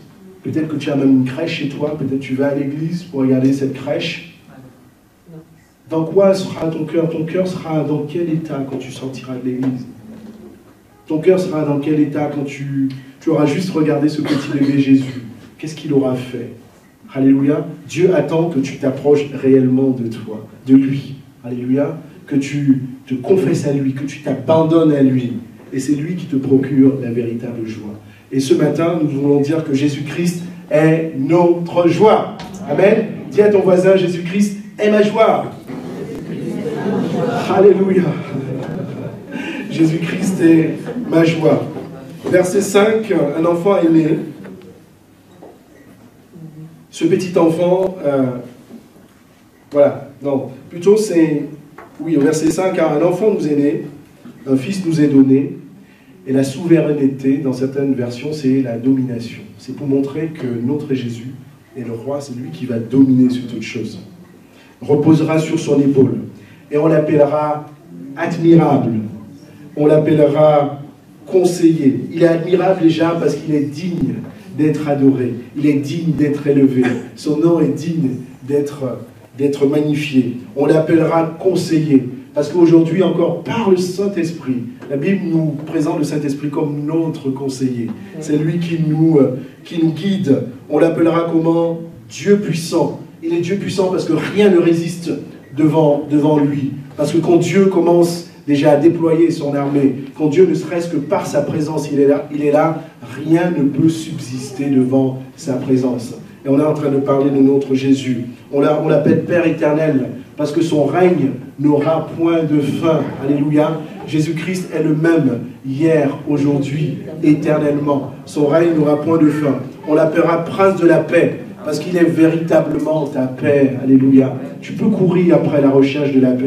peut-être que tu as même une crèche chez toi, peut-être que tu vas à l'église pour regarder cette crèche. Dans quoi sera ton cœur? Ton cœur sera dans quel état quand tu sortiras de l'église? Ton cœur sera dans quel état quand tu auras juste regardé ce petit bébé Jésus? Qu'est-ce qu'il aura fait? Alléluia. Dieu attend que tu t'approches réellement de toi, de lui. Alléluia. Que tu te confesses à lui, que tu t'abandonnes à lui. Et c'est lui qui te procure la véritable joie. Et ce matin, nous voulons dire que Jésus-Christ est notre joie. Amen. Dis à ton voisin, Jésus-Christ est ma joie. Alléluia. Jésus-Christ est ma joie. Verset 5, un enfant est né. Ce petit enfant, voilà, non, plutôt c'est, oui, au verset 5, car un enfant nous est né, un fils nous est donné, et la souveraineté, dans certaines versions, c'est la domination. C'est pour montrer que notre Jésus est le roi, c'est lui qui va dominer sur toute chose. Reposera sur son épaule, et on l'appellera admirable, on l'appellera conseiller. Il est admirable déjà parce qu'il est digne d'être adoré, il est digne d'être élevé, son nom est digne d'être magnifié. On l'appellera conseiller, parce qu'aujourd'hui encore, par le Saint-Esprit, la Bible nous présente le Saint-Esprit comme notre conseiller. C'est lui qui nous guide. On l'appellera comment? Dieu puissant. Il est Dieu puissant parce que rien ne résiste devant lui. Parce que quand Dieu commence déjà à déployer son armée, quand Dieu ne serait-ce que par sa présence, il est là, rien ne peut subsister devant sa présence. Et on est en train de parler de notre Jésus. On l'appelle Père éternel, parce que son règne n'aura point de fin. Alléluia. Jésus-Christ est le même hier, aujourd'hui, éternellement. Son règne n'aura point de fin. On l'appellera Prince de la paix, parce qu'il est véritablement ta paix. Alléluia. Tu peux courir après la recherche de la paix.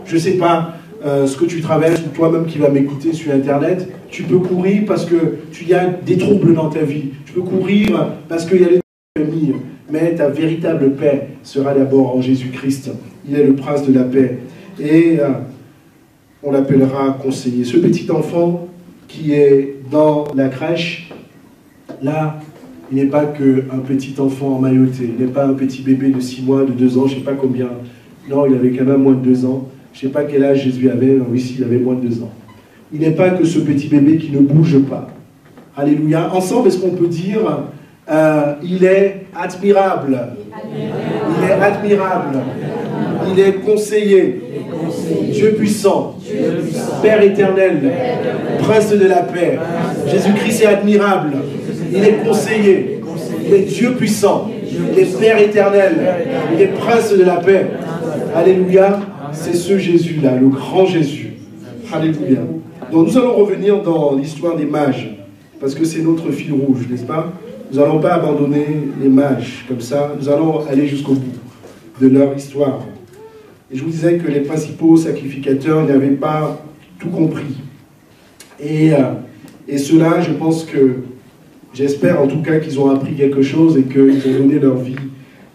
Je ne sais pas ce que tu traverses, ou toi-même qui vas m'écouter sur Internet, tu peux courir parce que tu y as des troubles dans ta vie. Tu peux courir parce qu'il y a des familles. Mais ta véritable paix sera d'abord en Jésus-Christ. Il est le prince de la paix. Et on l'appellera conseiller. Ce petit enfant qui est dans la crèche, là, il n'est pas qu'un petit enfant emmailloté. Il n'est pas un petit bébé de 6 mois, de 2 ans, je ne sais pas combien. Non, il avait quand même moins de 2 ans. Je ne sais pas quel âge Jésus avait. Oui, si, il avait moins de 2 ans. Il n'est pas que ce petit bébé qui ne bouge pas. Alléluia. Ensemble, est-ce qu'on peut dire il est admirable. Il est admirable. Il est conseiller. Dieu puissant, Père éternel, Prince de la paix. Jésus-Christ est admirable, il est conseiller, il est Dieu puissant, il est Père éternel, il est Prince de la paix. Alléluia, c'est ce Jésus-là, le grand Jésus. Alléluia. Donc nous allons revenir dans l'histoire des mages, parce que c'est notre fil rouge, n'est-ce pas? Nous n'allons pas abandonner les mages comme ça, nous allons aller jusqu'au bout de leur histoire. Et je vous disais que les principaux sacrificateurs n'avaient pas tout compris. Et cela, je pense que, j'espère en tout cas qu'ils ont appris quelque chose et qu'ils ont donné leur vie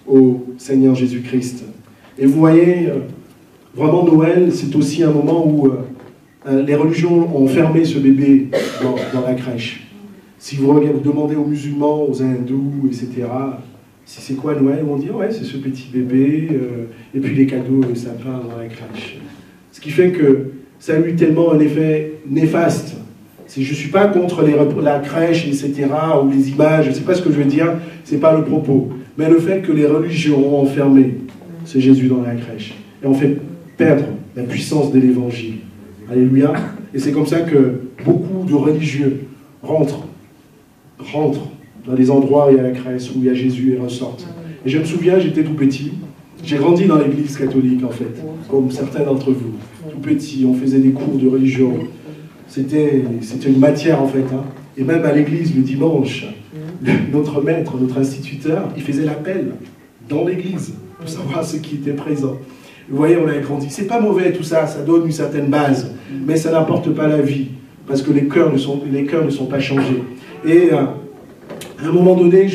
au Seigneur Jésus-Christ. Et vous voyez, vraiment Noël, c'est aussi un moment où les religions ont fermé ce bébé dans la crèche. Si vous demandez aux musulmans, aux hindous, etc., si c'est quoi Noël, on dit ouais, c'est ce petit bébé, et puis les cadeaux, le sapin dans la crèche. Ce qui fait que ça a eu tellement un effet néfaste. Je ne suis pas contre la crèche, etc., ou les images, je ne sais pas ce que je veux dire, ce n'est pas le propos. Mais le fait que les religions ont enfermé ce Jésus dans la crèche, et ont fait perdre la puissance de l'évangile. Alléluia. Et c'est comme ça que beaucoup de religieux rentrent dans les endroits où il y a la crèche, où il y a Jésus, et ressortent. Et je me souviens, j'étais tout petit, j'ai grandi dans l'église catholique en fait, comme certains d'entre vous. Tout petit, on faisait des cours de religion. C'était une matière en fait. Hein. Et même à l'église, le dimanche, notre maître, notre instituteur, il faisait l'appel dans l'église pour savoir ceux qui étaient présents. Vous voyez, on a grandi. C'est pas mauvais tout ça, ça donne une certaine base, mais ça n'apporte pas la vie, parce que les cœurs ne sont pas changés. Et à un moment donné,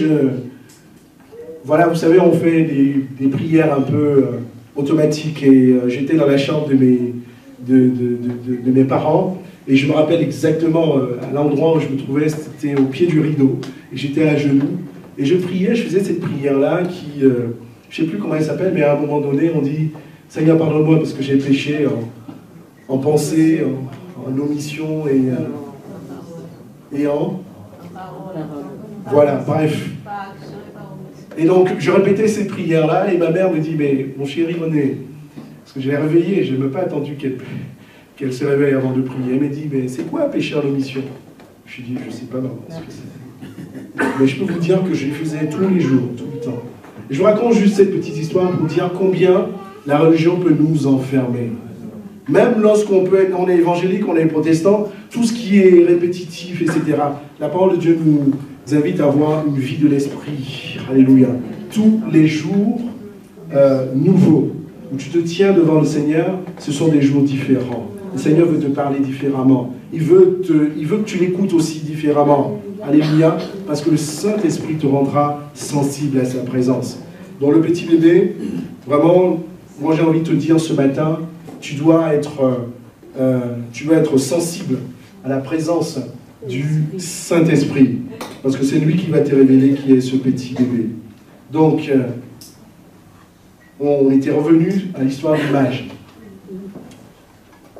voilà, vous savez, on fait des prières un peu automatiques, et j'étais dans la chambre de mes parents, et je me rappelle exactement à l'endroit où je me trouvais, c'était au pied du rideau, et j'étais à genoux, et je priais, je faisais cette prière-là qui, je ne sais plus comment elle s'appelle, mais à un moment donné, on dit « Seigneur, pardonne-moi parce que j'ai péché en pensée, en omission et en... » Voilà, bref. Et donc, je répétais ces prières-là, et ma mère me dit « Mais mon chéri René, parce que je l'ai réveillée, je n'ai même pas attendu qu'elle se réveille avant de prier. Elle m'a dit « Mais c'est quoi péché en omission ?» Je lui ai dit « Je ne sais pas, maman, ce que c'est. » Mais je peux vous dire que je le faisais tous les jours, tout le temps. Et je vous raconte juste cette petite histoire pour dire combien la religion peut nous enfermer. Même lorsqu'on on est évangélique, on est protestant, tout ce qui est répétitif, etc. La parole de Dieu nous invite à avoir une vie de l'esprit. Alléluia. Tous les jours nouveaux, où tu te tiens devant le Seigneur, ce sont des jours différents. Le Seigneur veut te parler différemment. Il veut que tu l'écoutes aussi différemment. Alléluia. Parce que le Saint-Esprit te rendra sensible à sa présence. Donc le petit bébé, vraiment, moi j'ai envie de te dire ce matin, tu dois être sensible à la présence du Saint-Esprit. Parce que c'est lui qui va te révéler qui est ce petit bébé. Donc, on était revenu à l'histoire des mages.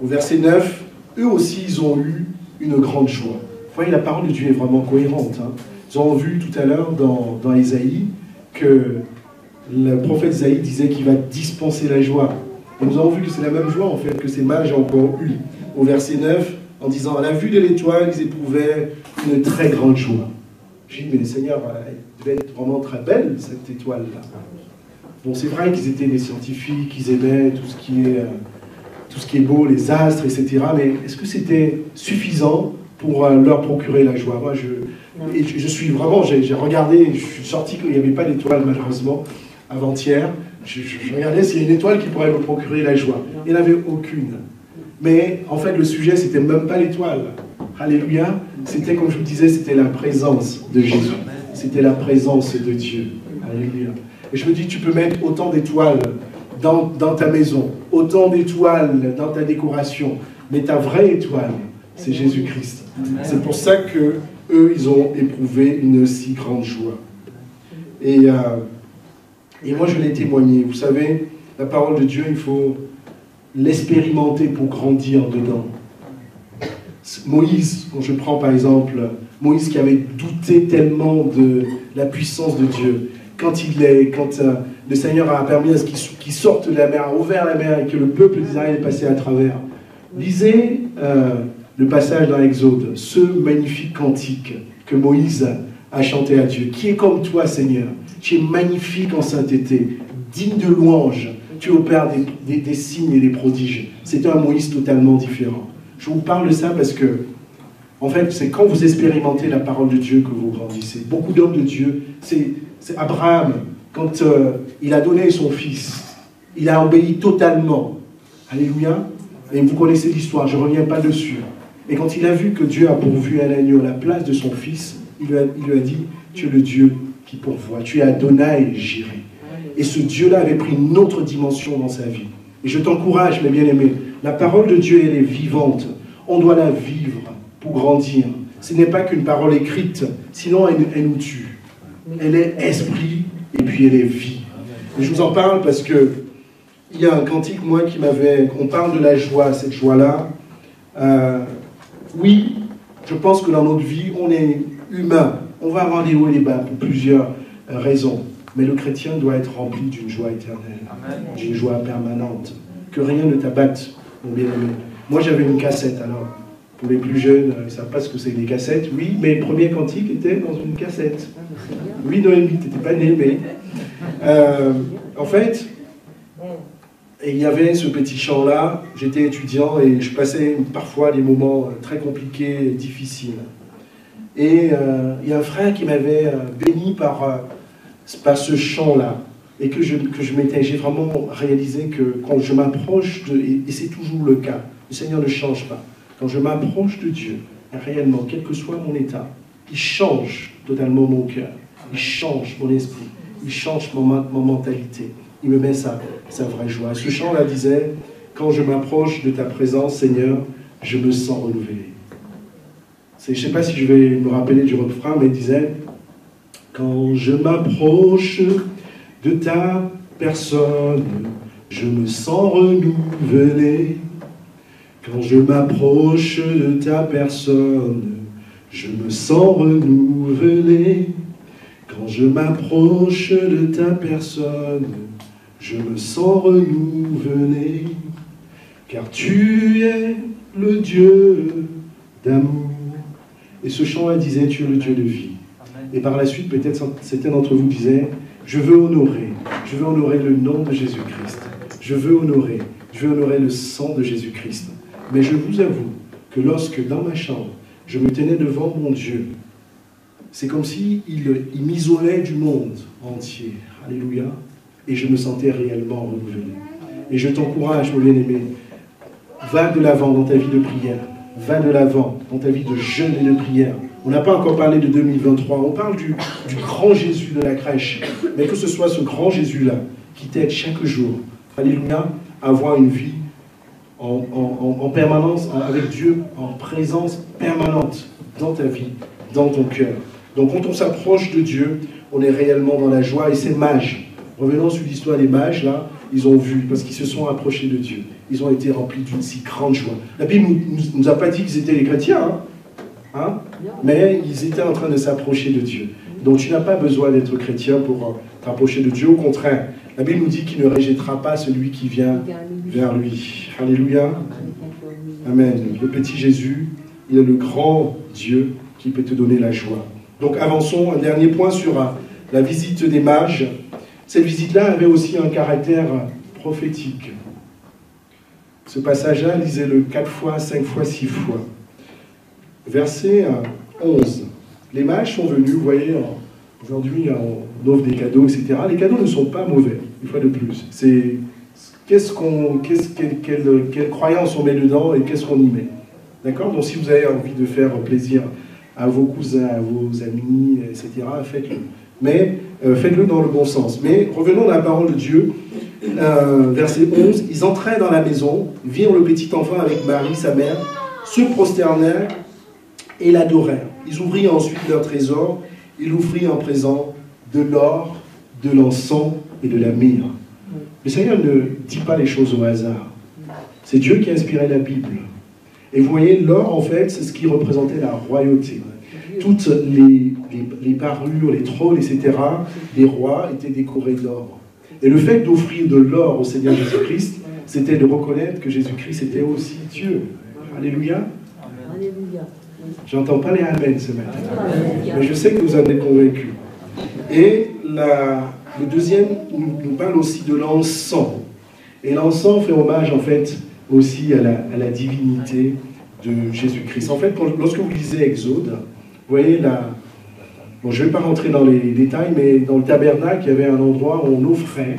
Au verset 9, eux aussi, ils ont eu une grande joie. Vous voyez, la parole de Dieu est vraiment cohérente. Hein. Nous avons vu tout à l'heure dans Ésaïe que le prophète Ésaïe disait qu'il va dispenser la joie. Et nous avons vu que c'est la même joie, en fait, que ces mages ont encore eu. Au verset 9, en disant, à la vue de l'étoile, ils éprouvaient une très grande joie. J'ai dit, mais Seigneur, elle devait être vraiment très belle, cette étoile-là. Bon, c'est vrai qu'ils étaient des scientifiques, ils aimaient tout ce qui est beau, les astres, etc. Mais est-ce que c'était suffisant pour leur procurer la joie? Moi, je suis vraiment, j'ai regardé, je suis sorti qu'il n'y avait pas d'étoile, malheureusement, avant-hier. Je regardais s'il y a une étoile qui pourrait me procurer la joie. Il n'y en avait aucune. Mais en fait, le sujet, c'était même pas l'étoile. Alléluia. C'était, comme je vous disais, c'était la présence de Jésus. C'était la présence de Dieu. Alléluia. Et je me dis, tu peux mettre autant d'étoiles dans ta maison, autant d'étoiles dans ta décoration, mais ta vraie étoile, c'est Jésus-Christ. C'est pour ça que eux, ils ont éprouvé une si grande joie. Et moi, je l'ai témoigné. Vous savez, la parole de Dieu, il faut l'expérimenter pour grandir dedans. Moïse, quand je prends par exemple, Moïse qui avait douté tellement de la puissance de Dieu, quand le Seigneur a permis à ce qu'il sorte de la mer, a ouvert la mer et que le peuple d'Israël est passé à travers. Lisez le passage dans l'Exode, ce magnifique cantique que Moïse a chanté à Dieu. Qui est comme toi, Seigneur? Tu es magnifique en sainteté, digne de louange. Tu opères des signes et des prodiges. C'était un Moïse totalement différent. Je vous parle de ça parce que, en fait, c'est quand vous expérimentez la parole de Dieu que vous grandissez. Beaucoup d'hommes de Dieu, c'est Abraham, quand il a donné son fils, il a obéi totalement. Alléluia. Et vous connaissez l'histoire, je ne reviens pas dessus. Et quand il a vu que Dieu a pourvu un agneau à la place de son fils, il lui a dit, tu es le Dieu qui pourvoit, tu es Adonai Jireh. Et ce Dieu-là avait pris une autre dimension dans sa vie. Et je t'encourage, mes bien-aimés, la parole de Dieu, elle est vivante. On doit la vivre pour grandir. Ce n'est pas qu'une parole écrite, sinon elle nous tue. Elle est esprit et puis elle est vie. Et je vous en parle parce que il y a un cantique, moi, qui m'avait... On parle de la joie, cette joie-là. Oui, je pense que dans notre vie, on est humain. On va avoir des hauts et des bas pour plusieurs raisons. Mais le chrétien doit être rempli d'une joie éternelle, d'une joie permanente. Que rien ne t'abatte, mon bien-aimé. Moi, j'avais une cassette, alors. Pour les plus jeunes, ils ne savent pas ce que c'est des cassettes. Oui, mes premiers cantiques étaient dans une cassette. Oui, Noémie, tu n'étais pas né, mais... en fait... Et il y avait ce petit chant-là, j'étais étudiant et je passais parfois des moments très compliqués, difficiles. Et il y a un frère qui m'avait béni par ce chant-là. Et que j'ai vraiment réalisé que quand je m'approche et c'est toujours le cas, le Seigneur ne change pas. Quand je m'approche de Dieu, réellement, quel que soit mon état, il change totalement mon cœur, il change mon esprit, il change ma mentalité. Il me met sa vraie joie. Ce chant-là disait, quand je m'approche de ta présence, Seigneur, je me sens renouvelé. Je ne sais pas si je vais me rappeler du refrain, mais il disait, quand je m'approche de ta personne, je me sens renouvelé. Quand je m'approche de ta personne, je me sens renouvelé. Quand je m'approche de ta personne, je me sens renouvelé, car tu es le Dieu d'amour. Et ce chant-là disait, tu es le Dieu de vie. Et par la suite, peut-être certains d'entre vous disaient, je veux honorer le nom de Jésus-Christ. Je veux honorer le sang de Jésus-Christ. Mais je vous avoue que lorsque, dans ma chambre, je me tenais devant mon Dieu, c'est comme s'il m'isolait du monde entier. Alléluia. Et je me sentais réellement renouvelé. Et je t'encourage, mon bien-aimé, va de l'avant dans ta vie de prière. Va de l'avant dans ta vie de jeûne et de prière. On n'a pas encore parlé de 2023. On parle du grand Jésus de la crèche. Mais que ce soit ce grand Jésus-là qui t'aide chaque jour, alléluia, à avoir une vie en permanence avec Dieu, en présence permanente dans ta vie, dans ton cœur. Donc quand on s'approche de Dieu, on est réellement dans la joie. Et ces mages, revenons sur l'histoire des mages, là, ils ont vu, parce qu'ils se sont approchés de Dieu. Ils ont été remplis d'une si grande joie. La Bible ne nous a pas dit qu'ils étaient les chrétiens, hein, mais ils étaient en train de s'approcher de Dieu. Donc tu n'as pas besoin d'être chrétien pour t'approcher de Dieu. Au contraire, la Bible nous dit qu'il ne rejettera pas celui qui vient vers lui. Alléluia. Amen. Le petit Jésus, il est le grand Dieu qui peut te donner la joie. Donc avançons, un dernier point sur la visite des mages. Cette visite-là avait aussi un caractère prophétique. Ce passage-là, lisez-le 4 fois, 5 fois, 6 fois. Verset 11. Les mages sont venus, vous voyez, aujourd'hui on offre des cadeaux, etc. Les cadeaux ne sont pas mauvais, une fois de plus. C'est quelle croyance on met dedans et qu'est-ce qu'on y met. D'accord? Donc si vous avez envie de faire plaisir à vos cousins, à vos amis, etc., faites-le. Mais faites-le dans le bon sens. Mais revenons à la parole de Dieu. Verset 11. Ils entraient dans la maison, virent le petit enfant avec Marie, sa mère, se prosternèrent et l'adorèrent. Ils ouvrirent ensuite leur trésor. Ils offrirent en présent de l'or, de l'encens et de la myrrhe. Le Seigneur ne dit pas les choses au hasard. C'est Dieu qui a inspiré la Bible. Et vous voyez, l'or, en fait, c'est ce qui représentait la royauté. toutes les parures, les trônes, etc., des rois étaient décorés d'or. Et le fait d'offrir de l'or au Seigneur Jésus-Christ, c'était de reconnaître que Jésus-Christ était aussi Dieu. Alléluia. Alléluia. J'entends pas les Amen ce matin, mais je sais que vous en êtes convaincus. Et le deuxième nous parle aussi de l'encens. Et l'encens fait hommage en fait aussi à la divinité de Jésus-Christ. En fait, lorsque vous lisez Exode, vous voyez bon, je ne vais pas rentrer dans les détails, mais dans le tabernacle, il y avait un endroit où on offrait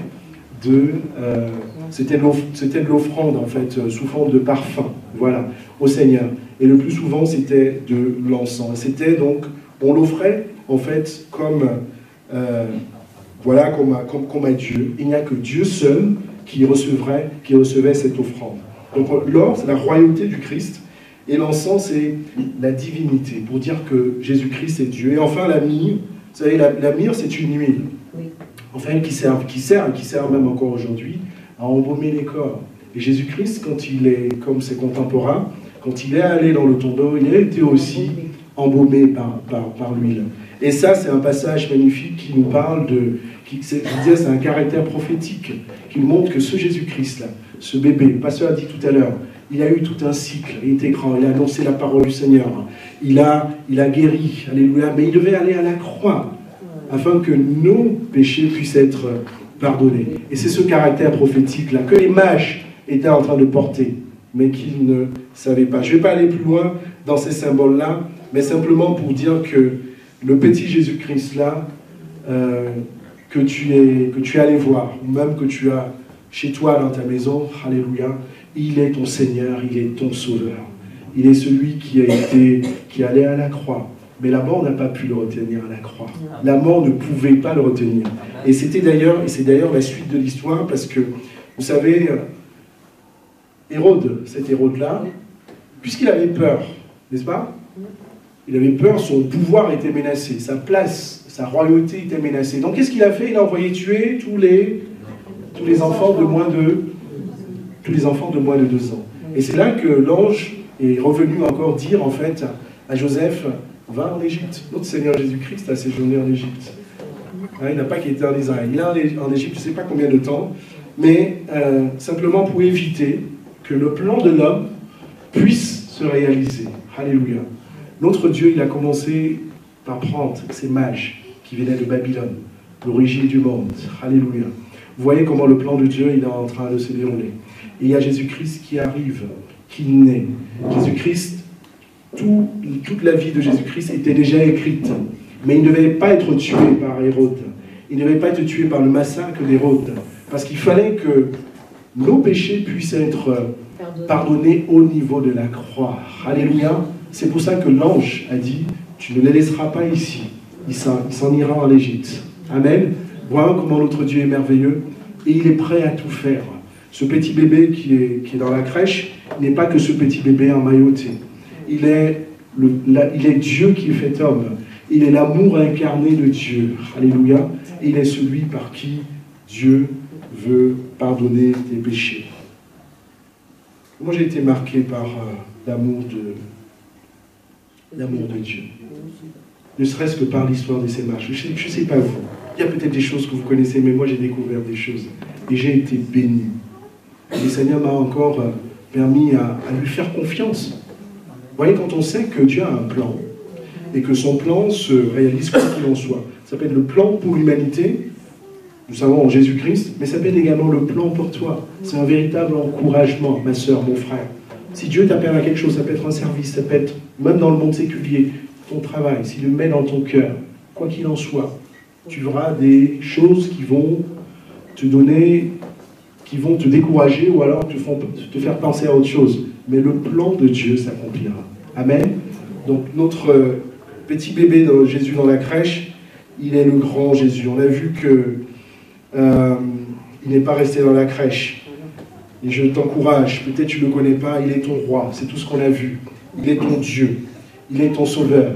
c'était de l'offrande en fait, sous forme de parfum, voilà, au Seigneur. Et le plus souvent, c'était de l'encens. C'était donc, on l'offrait en fait comme à Dieu. Il n'y a que Dieu seul qui recevait cette offrande. Donc l'or, c'est la royauté du Christ, et l'encens, c'est la divinité, pour dire que Jésus-Christ est Dieu. Et enfin, la myrrhe, vous savez, la myrrhe, c'est une huile, enfin, qui sert même encore aujourd'hui, à embaumer les corps. Et Jésus-Christ, quand il est, comme ses contemporains, quand il est allé dans le tombeau, il a été aussi embaumé par l'huile. Et ça, c'est un passage magnifique qui nous parle c'est un caractère prophétique, qui nous montre que ce Jésus-Christ-là, ce bébé, le pasteur a dit tout à l'heure, il a eu tout un cycle, il était grand, il a annoncé la parole du Seigneur, il a guéri, alléluia, mais il devait aller à la croix, afin que nos péchés puissent être pardonnés. Et c'est ce caractère prophétique-là, que les mages étaient en train de porter, mais qu'ils ne savaient pas. Je ne vais pas aller plus loin dans ces symboles-là, mais simplement pour dire que le petit Jésus-Christ-là, que tu es allé voir, ou même que tu as chez toi dans ta maison, alléluia, il est ton Seigneur, il est ton Sauveur. Il est celui qui allait à la croix. Mais la mort n'a pas pu le retenir à la croix. La mort ne pouvait pas le retenir. Et c'est d'ailleurs la suite de l'histoire, parce que, vous savez, Hérode, cet Hérode-là, puisqu'il avait peur, n'est-ce pas? Il avait peur, son pouvoir était menacé, sa place, sa royauté était menacée. Donc qu'est-ce qu'il a fait? Il a envoyé tuer tous les enfants de moins de 2 ans. Et c'est là que l'ange est revenu encore dire en fait à Joseph, va en Égypte. Notre Seigneur Jésus-Christ a séjourné en Égypte. Hein, il n'a pas quitté en Israël. Il est en Égypte, je ne sais pas combien de temps, mais simplement pour éviter que le plan de l'homme puisse se réaliser. Alléluia. Notre Dieu, il a commencé par prendre ces mages qui venaient de Babylone, l'origine du monde. Alléluia. Vous voyez comment le plan de Dieu il est en train de se dérouler. Et il y a Jésus-Christ qui arrive, qui naît. Jésus-Christ, toute la vie de Jésus-Christ était déjà écrite. Mais il ne devait pas être tué par Hérode. Il ne devait pas être tué par le massacre d'Hérode. Parce qu'il fallait que nos péchés puissent être pardonnés au niveau de la croix. Alléluia. C'est pour ça que l'ange a dit, tu ne les laisseras pas ici. Il s'en ira en Égypte. Amen. Voilà comment notre Dieu est merveilleux. Et il est prêt à tout faire. Ce petit bébé qui est dans la crèche n'est pas que ce petit bébé emmailloté. Il est Dieu qui est fait homme. Il est l'amour incarné de Dieu. Alléluia. Et il est celui par qui Dieu veut pardonner tes péchés. Moi, j'ai été marqué par l'amour de Dieu. Ne serait-ce que par l'histoire de ces marches. Je ne sais pas vous. Il y a peut-être des choses que vous connaissez, mais moi, j'ai découvert des choses. Et j'ai été béni. Et le Seigneur m'a encore permis à lui faire confiance. Vous voyez, quand on sait que Dieu a un plan, et que son plan se réalise quoi qu'il en soit. Ça s'appelle le plan pour l'humanité, nous savons en Jésus-Christ, mais ça s'appelle également le plan pour toi. C'est un véritable encouragement, ma soeur, mon frère. Si Dieu t'appelle à quelque chose, ça peut être un service, ça peut être, même dans le monde séculier, ton travail, s'il le met dans ton cœur, quoi qu'il en soit, tu verras des choses qui vont te donner, qui vont te décourager ou alors te faire penser à autre chose. Mais le plan de Dieu s'accomplira. Amen. Donc notre petit bébé de Jésus dans la crèche, il est le grand Jésus. On a vu que il n'est pas resté dans la crèche. Et je t'encourage, peut-être tu ne le connais pas, il est ton roi, c'est tout ce qu'on a vu. Il est ton Dieu, il est ton sauveur,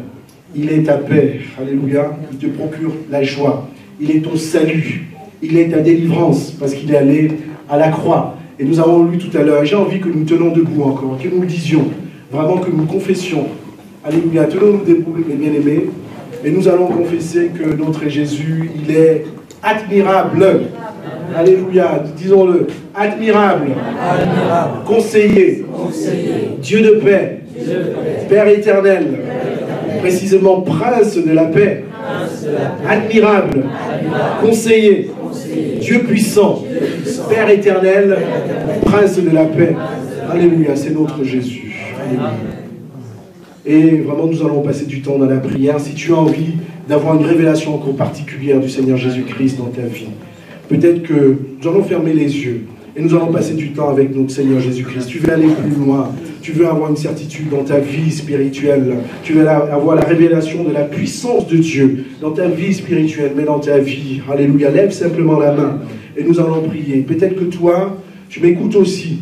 il est ta paix, alléluia, il te procure la joie, il est ton salut, il est ta délivrance, parce qu'il est allé à la croix. Et nous avons lu tout à l'heure, et j'ai envie que nous tenions debout encore, que nous le disions, vraiment que nous confessions Alléluia. Tenons-nous debout, mes bien-aimés, et nous allons confesser que notre Jésus, il est admirable. Alléluia. Disons-le. Admirable. Admirable. Conseiller. Conseiller. Dieu de paix. Dieu de paix. Père éternel. Précisément prince de la paix. Admirable. Conseiller. Dieu puissant. Père éternel. Prince de la paix. Alléluia. C'est notre Jésus. Alléluia. Et vraiment, nous allons passer du temps dans la prière. Si tu as envie d'avoir une révélation encore particulière du Seigneur Jésus-Christ dans ta vie, peut-être que nous allons fermer les yeux et nous allons passer du temps avec notre Seigneur Jésus-Christ. Tu veux aller plus loin, tu veux avoir une certitude dans ta vie spirituelle, tu veux avoir la révélation de la puissance de Dieu dans ta vie spirituelle, mais dans ta vie. Alléluia, lève simplement la main et nous allons prier. Peut-être que toi, tu m'écoutes aussi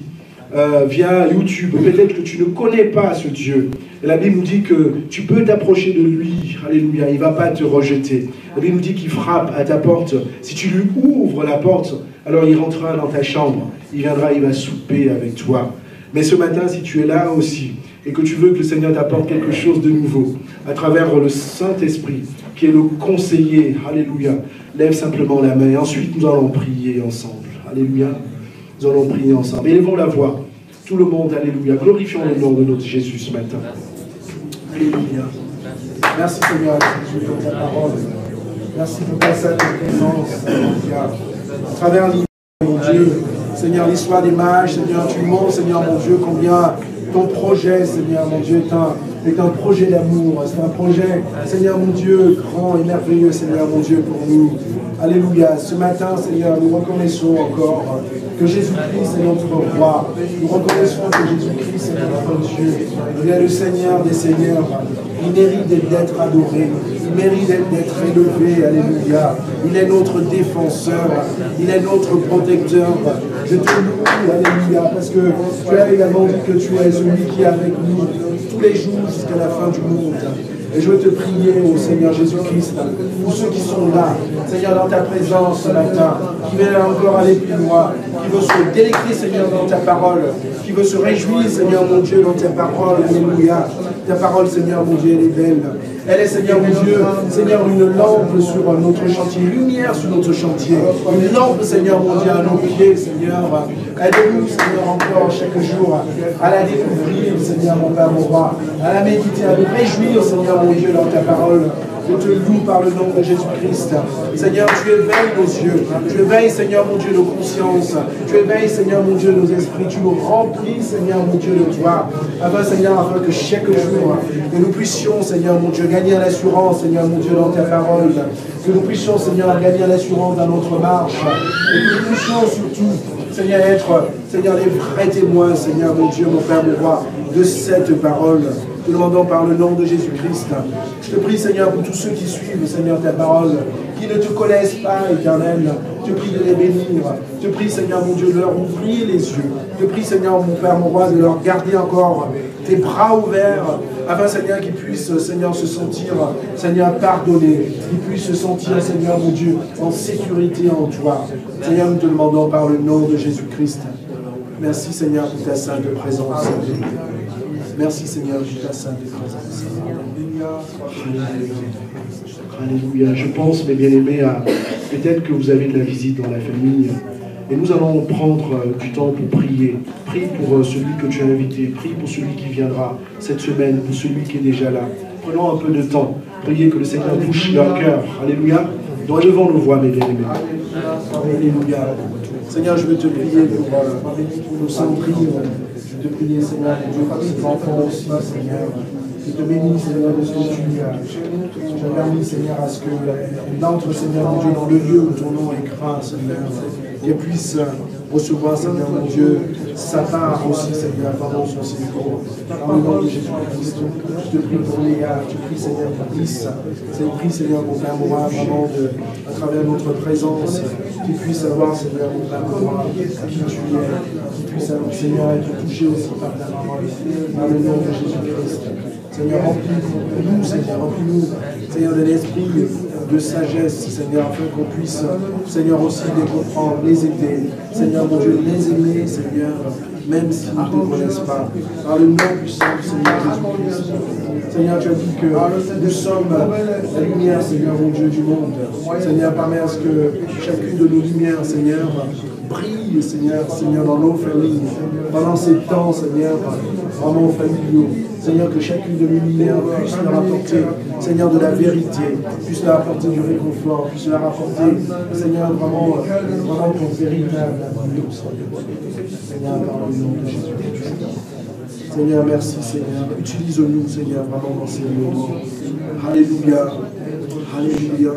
via YouTube, peut-être que tu ne connais pas ce Dieu. Et la Bible nous dit que tu peux t'approcher de lui, alléluia, il ne va pas te rejeter. La Bible nous dit qu'il frappe à ta porte. Si tu lui ouvres la porte, alors il rentrera dans ta chambre, il viendra, il va souper avec toi. Mais ce matin, si tu es là aussi, et que tu veux que le Seigneur t'apporte quelque chose de nouveau, à travers le Saint-Esprit, qui est le conseiller, alléluia, lève simplement la main, et ensuite nous allons prier ensemble, alléluia. Nous allons prier ensemble. Élevons la voix. Tout le monde, alléluia. Glorifions le nom de notre Jésus ce matin. Alléluia. Merci Seigneur Jésus pour ta parole. Merci pour ta sainte présence. Alléluia. À travers l'histoire, mon Dieu, Seigneur, l'histoire des mages, Seigneur, tu montres, Seigneur, mon Dieu, combien ton projet, Seigneur, mon Dieu, est un projet d'amour. C'est un projet, Seigneur, mon Dieu, grand et merveilleux, Seigneur, mon Dieu, pour nous. Alléluia. Ce matin, Seigneur, nous reconnaissons encore que Jésus-Christ est notre roi. Nous reconnaissons que Jésus-Christ est notre Dieu. Il est le Seigneur des Seigneurs. Il mérite d'être adoré. Il mérite d'être élevé. Alléluia. Il est notre défenseur. Il est notre protecteur. Je te loue, alléluia, parce que tu as également dit que tu es celui qui est avec nous tous les jours jusqu'à la fin du monde. Et je veux te prier, ô Seigneur Jésus-Christ, pour ceux qui sont là, Seigneur, dans ta présence ce matin, qui veulent encore aller plus loin, qui veulent se délecter, Seigneur, dans ta parole, qui veulent se réjouir, Seigneur, mon Dieu, dans ta parole, alléluia. Ta parole, Seigneur, mon Dieu, elle est belle. Elle est, Seigneur, mon Dieu, Seigneur, une lampe sur notre chantier, une lumière sur notre chantier, une lampe, Seigneur, mon Dieu, à nos pieds, Seigneur. Aide-nous, Seigneur, encore chaque jour, à la découvrir, Seigneur, mon Père, mon roi, à la méditer, à nous réjouir, Seigneur, mon Dieu, dans ta parole. Je te loue par le nom de Jésus-Christ. Seigneur, tu éveilles nos yeux. Tu éveilles, Seigneur, mon Dieu, nos consciences. Tu éveilles, Seigneur, mon Dieu, nos esprits. Tu nous remplis, Seigneur, mon Dieu, de toi. Afin que chaque jour, que nous puissions, Seigneur, mon Dieu, gagner l'assurance, Seigneur, mon Dieu, dans ta parole. Que nous puissions, Seigneur, gagner l'assurance dans notre marche. Et que nous puissions surtout, Seigneur, être, Seigneur, les vrais témoins, Seigneur, mon Dieu, mon Père, mon roi, de cette parole. Nous demandons par le nom de Jésus-Christ. Je te prie, Seigneur, pour tous ceux qui suivent, Seigneur, ta parole, qui ne te connaissent pas, Éternel. Je te prie de les bénir. Je te prie, Seigneur, mon Dieu, de leur ouvrir les yeux. Je te prie, Seigneur, mon Père, mon roi, de leur garder encore tes bras ouverts, afin, Seigneur, qu'ils puissent, Seigneur, se sentir, Seigneur, pardonnés. Qu'ils puissent se sentir, Seigneur, mon Dieu, en sécurité en toi. Seigneur, nous te demandons par le nom de Jésus-Christ. Merci, Seigneur, pour ta sainte présence. Merci, Seigneur, pour ta sainte présence. Alléluia. Je pense, mes bien-aimés, à peut-être que vous avez de la visite dans la famille. Et nous allons prendre du temps pour prier. Prie pour celui que tu as invité. Prie pour celui qui viendra cette semaine, pour celui qui est déjà là. Prenons un peu de temps. Priez que le Seigneur touche leur cœur. Alléluia. Nous élevons nos voix, mes bien-aimés. Alléluia. Seigneur, je veux te prier pour nos centres. Je te prie, Seigneur, Dieu, pour cet enfant aussi, Seigneur. Je te bénis, Seigneur, de ce que tu as permis, Seigneur, à ce qu'il entre, Seigneur, mon Dieu, dans le lieu où ton nom est craint, Seigneur. Qu'il puisse recevoir, Seigneur, mon Dieu, sa part aussi, Seigneur, pendant son séjour. Dans le nom de Jésus-Christ, je te prie pour Léa, je te prie, Seigneur, pour Brice. Je te prie, Seigneur, mon Père, moi, vraiment, à travers notre présence, qu'il puisse avoir, Seigneur, mon Père, moi, qui tu es, qu'il puisse, Seigneur, être touché aussi par ta parole. Dans le nom de Jésus-Christ. Seigneur, remplis-nous, Seigneur, remplis-nous, Seigneur, de l'esprit de sagesse, Seigneur, afin qu'on puisse, Seigneur, aussi les comprendre, les aider. Seigneur, mon Dieu, les aimer, Seigneur, même s'ils ne te connaissent pas. Par le nom puissant du Seigneur Jésus-Christ. Seigneur, tu as dit que nous sommes la lumière, Seigneur, mon Dieu, du monde. Seigneur, permets à ce que chacune de nos lumières, Seigneur, brille, Seigneur, Seigneur, dans nos familles, pendant ces temps, Seigneur, vraiment familiaux. Seigneur, que chacune de mes lumières puisse leur apporter, Seigneur, de la vérité, puisse leur apporter du réconfort, puisse leur apporter, Seigneur, vraiment ton véritable amour. Seigneur, dans le nom de Jésus. Seigneur, merci, Seigneur. Utilise-nous, Seigneur, vraiment dans ces moments. Alléluia. Alléluia.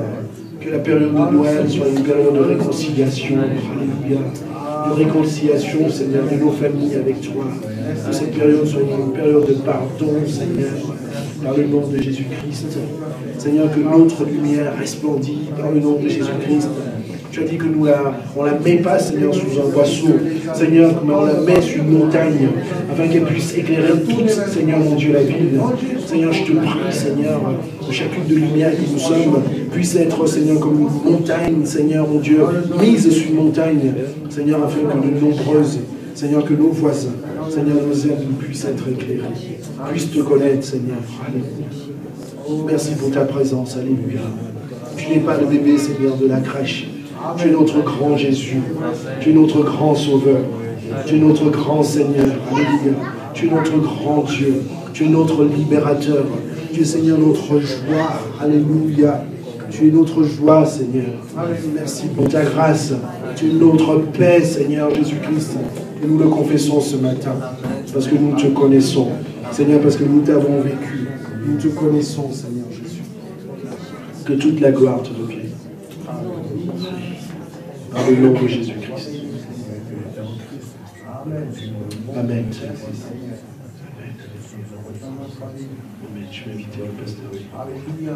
Que la période de Noël soit une période de réconciliation. Alléluia. De réconciliation, Seigneur, de nos familles avec toi. Que cette période soit une période de pardon, Seigneur, par le nom de Jésus-Christ. Seigneur, que notre lumière resplendit par le nom de Jésus-Christ. Tu as dit que nous on la met pas, Seigneur, sous un boisseau. Seigneur, mais on la met sur une montagne, afin qu'elle puisse éclairer toute, Seigneur, mon Dieu, la ville. Seigneur, je te prie, Seigneur, que chacune de lumière que nous sommes puisse être, Seigneur, comme une montagne, Seigneur, mon Dieu, mise sur une montagne, Seigneur, afin que de nombreuses, Seigneur, que nos voisins, Seigneur, nos amis puissent être éclairés, puissent te connaître, Seigneur. Alléluia. Merci pour ta présence, alléluia. Tu n'es pas le bébé, Seigneur, de la crèche. Tu es notre grand Jésus. Tu es notre grand Sauveur. Tu es notre grand Seigneur. Alléluia. Tu es notre grand Dieu. Tu es notre libérateur. Tu es, Seigneur, notre joie. Alléluia. Tu es notre joie, Seigneur. Merci pour ta grâce. Tu es notre paix, Seigneur Jésus-Christ. Et nous le confessons ce matin. Parce que nous te connaissons. Seigneur, parce que nous t'avons vécu. Nous te connaissons, Seigneur Jésus. Que toute la gloire te revienne. Par le nom de Jésus-Christ. Amen. Amen. Amen. Je vais inviter le pasteur. Alléluia.